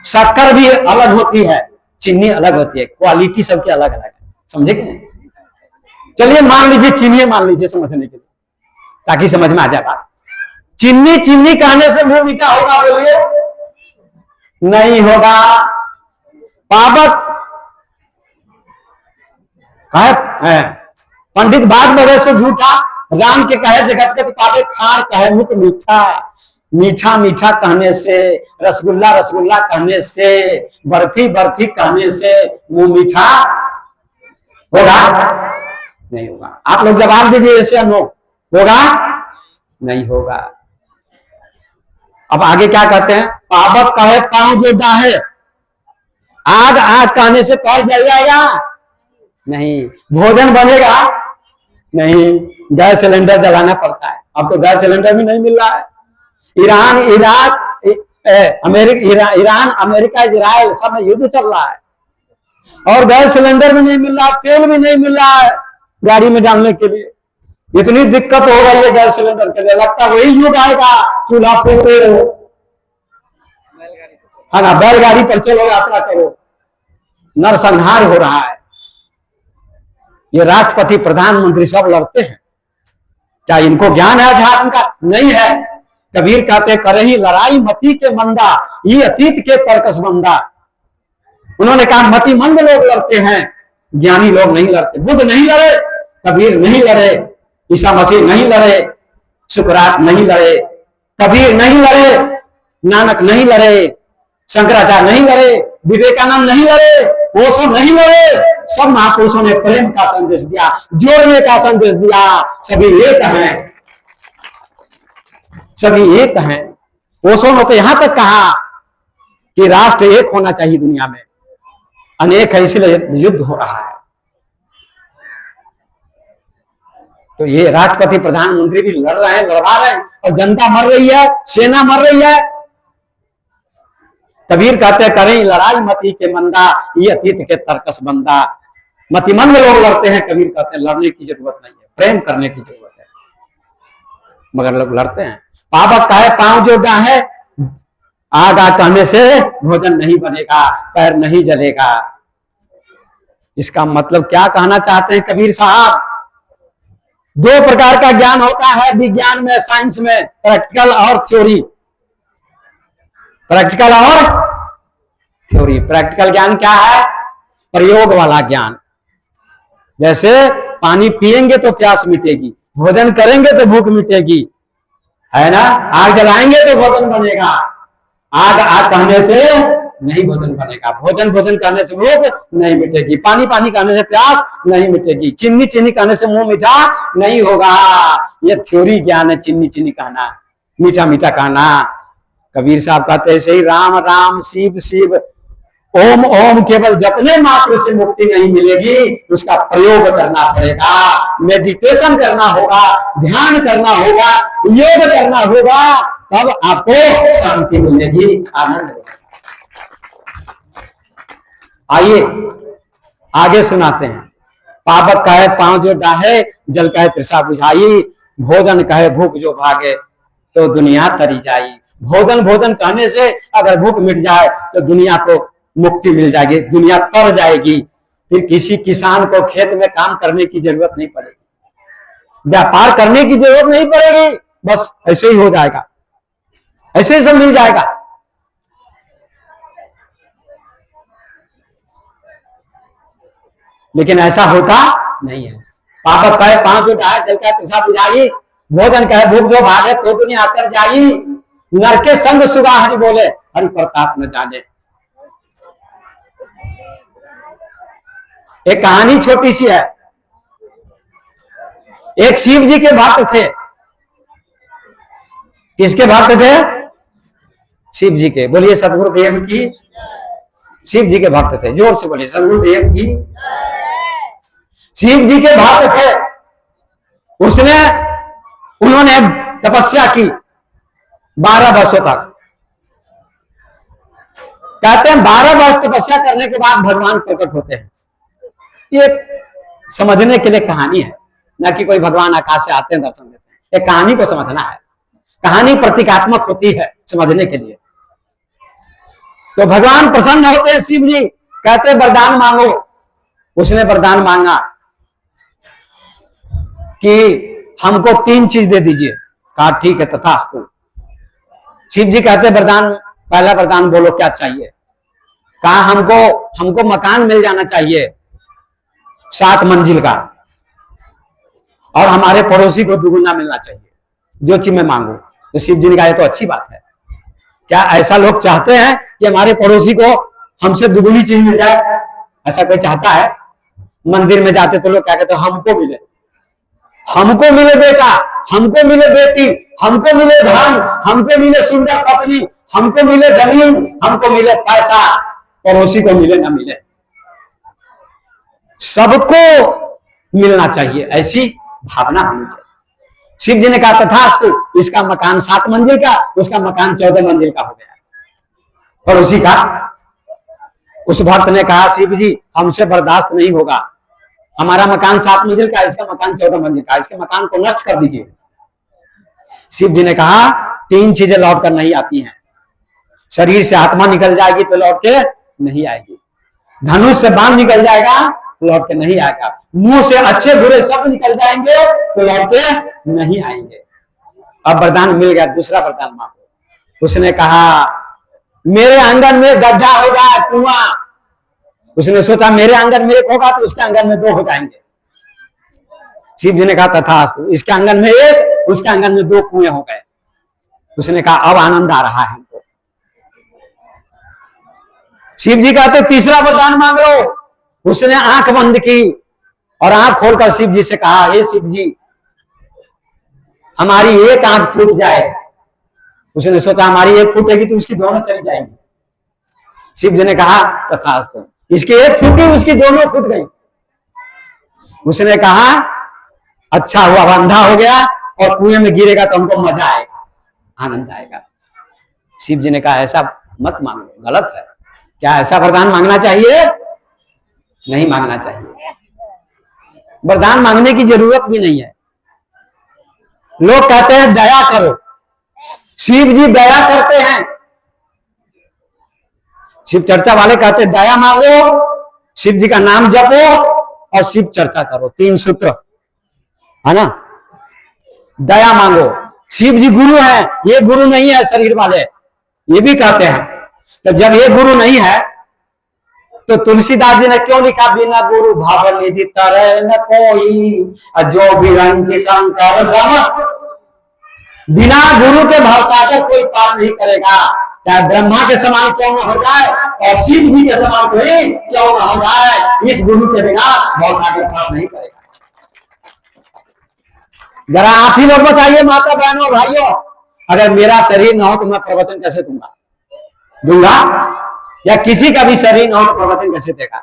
शक्कर भी अलग होती है, चीनी अलग होती है, क्वालिटी सबकी अलग अलग है, समझे कि नहीं? चलिए मान लीजिए चीनी, मान लीजिए समझने के लिए, ताकि समझ में आ जाए बात। चीनी चीनी कहने से मुंह मीठा होगा? बोलिए, नहीं होगा। पावक है, पंडित बात बड़े से झूठा, राम के कहे जगत के पापे, खार कहे मुख मीठा। मीठा मीठा कहने से, रसगुल्ला रसगुल्ला कहने से, बर्फी बर्फी कहने से मुंह मीठा होगा? नहीं होगा। आप लोग जवाब दीजिए, ऐसे या नो, होगा? नहीं होगा। अब आगे क्या कहते हैं? पावक कहे पांव जो डाहे, आग आग कहने से पैर जल जाएगा? नहीं। भोजन बनेगा? नहीं, गैस सिलेंडर जलाना पड़ता है। अब तो गैस सिलेंडर भी नहीं मिल रहा है। Iran, Iraq, Iran, America, Israel सब में युद्ध चल रहा है और गैस सिलेंडर भी नहीं मिल रहा, तेल भी नहीं मिल रहा है गाड़ी में डालने के लिए। इतनी दिक्कत हो रही है गैस सिलेंडर के लिए, लगता है वही युग आएगा, चूल्हा फूकते रहो, है ना, बैलगाड़ी पर चलो, यात्रा करो। नरसंहार हो रहा है। ये राष्ट्रपति प्रधानमंत्री सब लड़ते हैं, क्या इनको ज्ञान है अध्यात्म का? नहीं है। कबीर कहते करही लड़ाई मति के मंदा, ये अतीत के तरकस बंदा। उन्होंने कहा मति मंद लोग लड़ते हैं, ज्ञानी लोग नहीं लड़ते। बुद्ध नहीं लड़े, कबीर नहीं लड़े, ईसा मसीह नहीं लड़े, सुकरात नहीं लड़े, कबीर नहीं लड़े, नानक नहीं लड़े, शंकराचार्य नहीं लड़े, विवेकानंद नहीं लड़े, ओशो नहीं लड़े। सब महापुरुषों ने प्रेम का संदेश दिया, जोड़ने का संदेश दिया। सभी एक हैं, सभी एक हैं। ओशो ने तो यहां तक कहा कि राष्ट्र एक होना चाहिए दुनिया में, अनेक है इसलिए युद्ध हो रहा है। तो ये राष्ट्रपति प्रधानमंत्री भी लड़ रहे हैं, लड़वा रहे हैं, और जनता मर रही है, सेना मर रही है। कबीर कहते करें लड़ाई मति के मंदा, ये अतीत के तरकस बंदा। मतिमंद लोग लड़ते हैं, कबीर कहते हैं लड़ने की जरूरत नहीं है, प्रेम करने की जरूरत है, मगर लोग लड़ते हैं। पावक कहे पांव जो डाहे, आग आग कहने से भोजन नहीं बनेगा, पैर नहीं जलेगा। इसका मतलब क्या कहना चाहते हैं कबीर साहब? दो प्रकार का ज्ञान होता है विज्ञान में, साइंस में, प्रैक्टिकल और थ्योरी। प्रैक्टिकल और थ्योरी। प्रैक्टिकल ज्ञान क्या है? प्रयोग वाला ज्ञान। जैसे पानी पिएंगे तो प्यास मिटेगी, भोजन करेंगे तो भूख मिटेगी, है ना। आग जलाएंगे तो भोजन बनेगा, आग आग कहने से नहीं भोजन बनेगा, भोजन भोजन कहने से भूख नहीं मिटेगी, पानी पानी कहने से प्यास नहीं मिटेगी, चीनी चीनी कहने से मुंह मीठा नहीं होगा। ये थ्योरी ज्ञान है, चीनी चीनी कहना, मीठा मीठा कहना। कबीर साहब कहते हैं सही राम राम शिव शिव ओम ओम केवल जपने मात्र से मुक्ति नहीं मिलेगी, उसका प्रयोग करना पड़ेगा, मेडिटेशन करना होगा, ध्यान करना होगा, योग करना होगा, तब आपको शांति मिलेगी, आनंद मिलेगा। आइए आगे सुनाते हैं। पावक कहे पांव जो डाहे, जल कहे तृषा बुझाई, भोजन कहे भूख जो भागे तो दुनिया तरी जाई। भोजन भोजन कहने से अगर भूख मिट जाए तो दुनिया को मुक्ति मिल जाएगी, दुनिया तर जाएगी, फिर किसी किसान को खेत में काम करने की जरूरत नहीं पड़ेगी, व्यापार करने की जरूरत नहीं पड़ेगी, बस ऐसे ही हो जाएगा, ऐसे ही सब मिल जाएगा। लेकिन ऐसा होता नहीं है। पावक कहे पांव जो डाहे, जल कहे तृषा बुझाई, भोजन कहे भूख जो भागे तो दुनिया कर जाई, नर के संग सुगा हरि बोले, हरि प्रताप न जाने। एक कहानी छोटी सी है। एक शिव जी के भक्त थे। किसके भक्त थे? शिव जी के। बोलिए सदगुरुदेव की। शिव जी के भक्त थे, जोर से बोलिए सदगुरुदेव की। शिव जी के भक्त थे। उन्होंने तपस्या की 12 वर्षों तक। कहते हैं 12 वर्ष तपस्या करने के बाद भगवान प्रकट होते हैं। ये समझने के लिए कहानी है, ना कि कोई भगवान आकाश से आते हैं दर्शन देते हैं। एक कहानी को समझना है। कहानी प्रतीकात्मक होती है समझने के लिए। तो भगवान प्रसन्न होते हैं शिव जी, कहते वरदान मांगो। उसने वरदान मांगा कि हमको 3 चीज दे दीजिए। कहा ठीक है तथास्तु। शिव जी कहते वरदान, पहला वरदान बोलो क्या चाहिए। कहा हमको मकान मिल जाना चाहिए 7 मंजिल का, और हमारे पड़ोसी को दुगुना मिलना चाहिए, जो चीज मैं मांगू। तो शिव जी ने कहा ये तो अच्छी बात है। क्या ऐसा लोग चाहते हैं कि हमारे पड़ोसी को हमसे दुगुनी चीज मिल जाए? ऐसा कोई चाहता है? मंदिर में जाते तो लोग क्या कहते हैं, हमको मिले, हमको मिले बेटा, हमको मिले बेटी, हमको मिले धन, हमको मिले सुंदर पत्नी, हमको मिले जमीन, हमको मिले पैसा, पड़ोसी को मिले ना मिले, सबको मिलना चाहिए, ऐसी भावना होनी चाहिए। शिव जी ने कहा तथास्तु। इसका मकान 7 मंजिल का, उसका मकान 14 मंजिल का हो गया पड़ोसी का। उस भक्त ने कहा शिव जी हमसे बर्दाश्त नहीं होगा, हमारा मकान 7 मंजिल का, इसका मकान 14 मंजिल का, इसके मकान को नष्ट कर दीजिए। शिव जी ने कहा 3 चीजें लौट कर नहीं आती हैं। शरीर से आत्मा निकल जाएगी तो लौट के नहीं आएगी, धनुष से बाण निकल जाएगा लौट के नहीं आएगा, मुंह से अच्छे बुरे शब्द निकल जाएंगे तो लौट के नहीं आएंगे। अब वरदान मिल गया, दूसरा वरदान मांगो। उसने कहा मेरे आंगन में गड्ढा होगा, कुआं। उसने सोचा मेरे आंगन में 1 होगा तो उसके आंगन में 2 हो जाएंगे। शिव जी ने कहा तथास्तु। इसके आंगन में 1, उसके आंगन में 2 कुएं हो गए। उसने कहा अब आनंद आ रहा है हमको। शिव जी कहते तीसरा वरदान मांग लो। उसने आंख बंद की और आंख खोलकर शिव जी से कहा हे शिव जी हमारी 1 आंख फूट जाए। उसने सोचा हमारी 1 फूटेगी तो उसकी दोनों चली जाएंगी। शिव जी ने कहा तथास्तु। इसकी 1 फूटी, उसकी दोनों फूट गई। उसने कहा अच्छा हुआ, अंधा हो गया और कुएं में गिरेगा तो हमको मजा आएगा, आनंद आएगा। शिव जी ने कहा ऐसा मत मांगो, गलत है। क्या ऐसा वरदान मांगना चाहिए? नहीं मांगना चाहिए। वरदान मांगने की जरूरत भी नहीं है। लोग कहते हैं दया करो, शिव जी दया करते हैं। शिव चर्चा वाले कहते हैं दया मांगो, शिव जी का नाम जपो और शिव चर्चा करो। 3 सूत्र है ना। दया मांगो। शिव जी गुरु है, ये गुरु नहीं है शरीर वाले, ये भी कहते हैं। तो जब ये गुरु नहीं है तो तुलसीदास जी ने क्यों लिखा बिना गुरु भाव निधि तरह न कोई, जो भी रंग शंकर गम। बिना गुरु के भवसागर कोई पार नहीं करेगा, चाहे ब्रह्मा के समान क्यों न हो जाए और शिव जी के समान कोई क्यों न हो जाए, इस गुरु के बिना भवसागर पार नहीं करेगा। जरा आप ही लोग बताइए माता बहनों भाइयों, अगर मेरा शरीर न हो तो मैं प्रवचन कैसे दूंगा? या किसी का भी शरीर न हो तो प्रवचन कैसे देगा?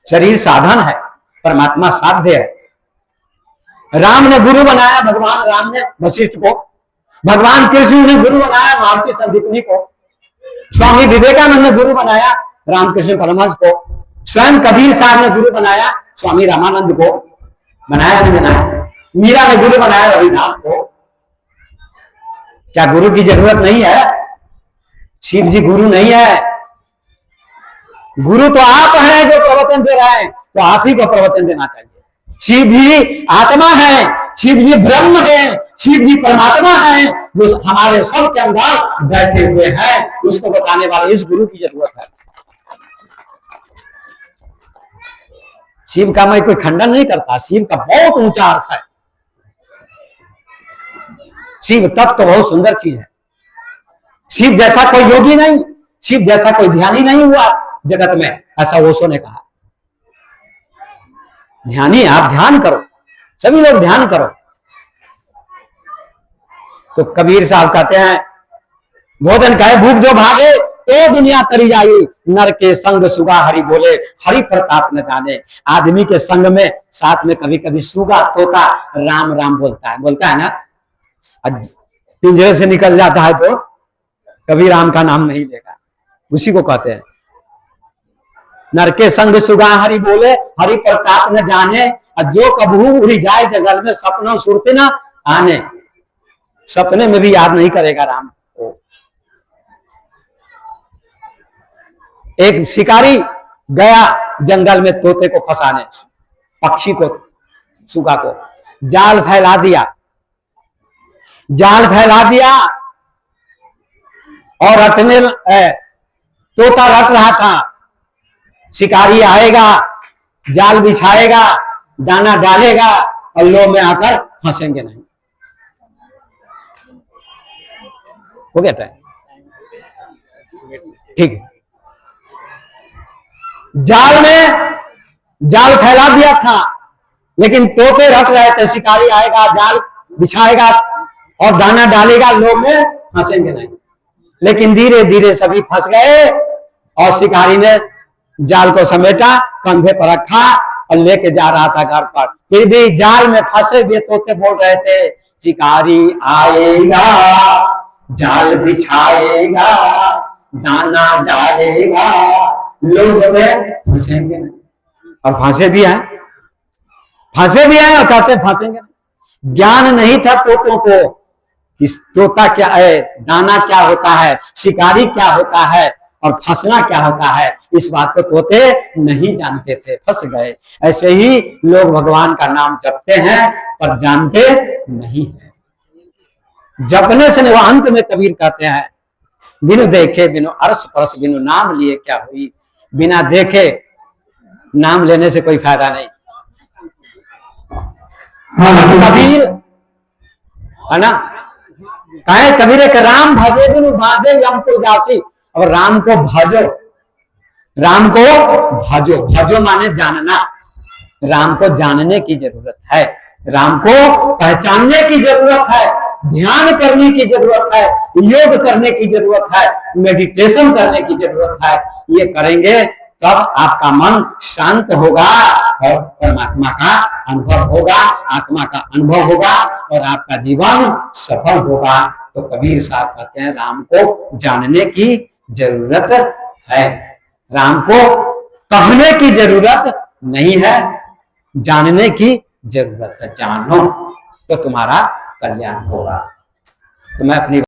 शरीर साधन है, परमात्मा साध्य है। राम ने गुरु बनाया भगवान राम ने वशिष्ठ को, भगवान कृष्ण ने गुरु बनाया महर्षि संदीपनी को, स्वामी विवेकानंद ने गुरु बनाया रामकृष्ण परमहंस को, स्वयं कबीर साहब ने गुरु बनाया स्वामी रामानंद को। बनाया नहीं बनाया? मीरा ने गुरु बनाया रविदास को। क्या गुरु की जरूरत नहीं है? शिव जी गुरु नहीं है। गुरु तो आप हैं जो प्रवचन दे रहे हैं, तो आप ही को प्रवचन देना चाहिए। शिव जी आत्मा है, शिव जी ब्रह्म है, शिव जी परमात्मा है जो हमारे सब के अंदर बैठे हुए हैं। उसको बताने वाले इस गुरु की जरूरत है। शिव का मैं कोई खंडन नहीं करता, शिव का बहुत ऊंचा अर्थ है। शिव तत्व तो बहुत सुंदर चीज है। शिव जैसा कोई योगी नहीं, शिव जैसा कोई ध्यानी नहीं हुआ जगत में, ऐसा ओशो ने कहा। ध्यानी, आप ध्यान करो, सभी लोग ध्यान करो। तो कबीर साहब कहते हैं, भोजन कहे भूख जो भागे तो दुनिया तरी जाई, नर के संग सुगा हरि बोले, हरि प्रताप न जाने। आदमी के संग में साथ में कभी कभी सुगा तोता राम राम बोलता है ना, पिंजरे से निकल जाता है तो कभी राम का नाम नहीं लेगा, उसी को कहते हैं। नर के संग सुगा हरि बोले, हरि प्रताप न जाने, और जो कबहू उड़ी जाए जंगल में, सपनों सुरते ना आने। सपने में भी याद नहीं करेगा राम को। एक शिकारी गया जंगल में तोते को फंसाने, पक्षी को, सुगा को, जाल फैला दिया, जाल फैला दिया और रटने, तोता रट रहा था, शिकारी आएगा, जाल बिछाएगा, दाना डालेगा और लो में आकर फंसेंगे नहीं। हो गया टाइम, ठीक है। जाल में जाल फैला दिया था, लेकिन तोते रट रहे थे, शिकारी आएगा, जाल बिछाएगा और दाना डालेगा, लो में फंसेंगे नहीं। लेकिन धीरे धीरे सभी फंस गए और शिकारी ने जाल को समेटा, कंधे पर रखा और लेके जा रहा था घर पर। फिर भी जाल में फंसे हुए तोते बोल रहे थे, शिकारी आएगा, जाल बिछाएगा, दाना डालेगा, लोग में फंसेंगे नहीं। और फंसे भी हैं, फंसे भी हैं और कहते फंसेंगे नहीं। ज्ञान नहीं था तोतों को कि तोता क्या है, दाना क्या होता है, शिकारी क्या होता है और फंसना क्या होता है। इस बात को तोते नहीं जानते थे, फंस गए। ऐसे ही लोग भगवान का नाम जपते हैं पर जानते नहीं है। जपने से वो अंत में कबीर कहते हैं, बिनु देखे बिनु अर्श परस बिनु नाम लिए क्या हुई। बिना देखे नाम लेने से कोई फायदा नहीं। कबीर है ना, कहे कबीर के राम भजे बिनु बाधे यमपुर जासी। और राम को भजो, राम को भजो, भजो माने जानना। राम को जानने की जरूरत है, राम को पहचानने की जरूरत है, ध्यान करने की जरूरत है, योग करने की जरूरत है, मेडिटेशन करने की जरूरत है। ये करेंगे तब आपका मन शांत होगा और परमात्मा का अनुभव होगा, आत्मा का अनुभव होगा और आपका जीवन सफल होगा। तो कबीर साहब कहते हैं, राम को जानने की जरूरत है, राम को कहने की जरूरत नहीं है, जानने की जरूरत है। जानो तो तुम्हारा कल्याण होगा। तो मैं अपनी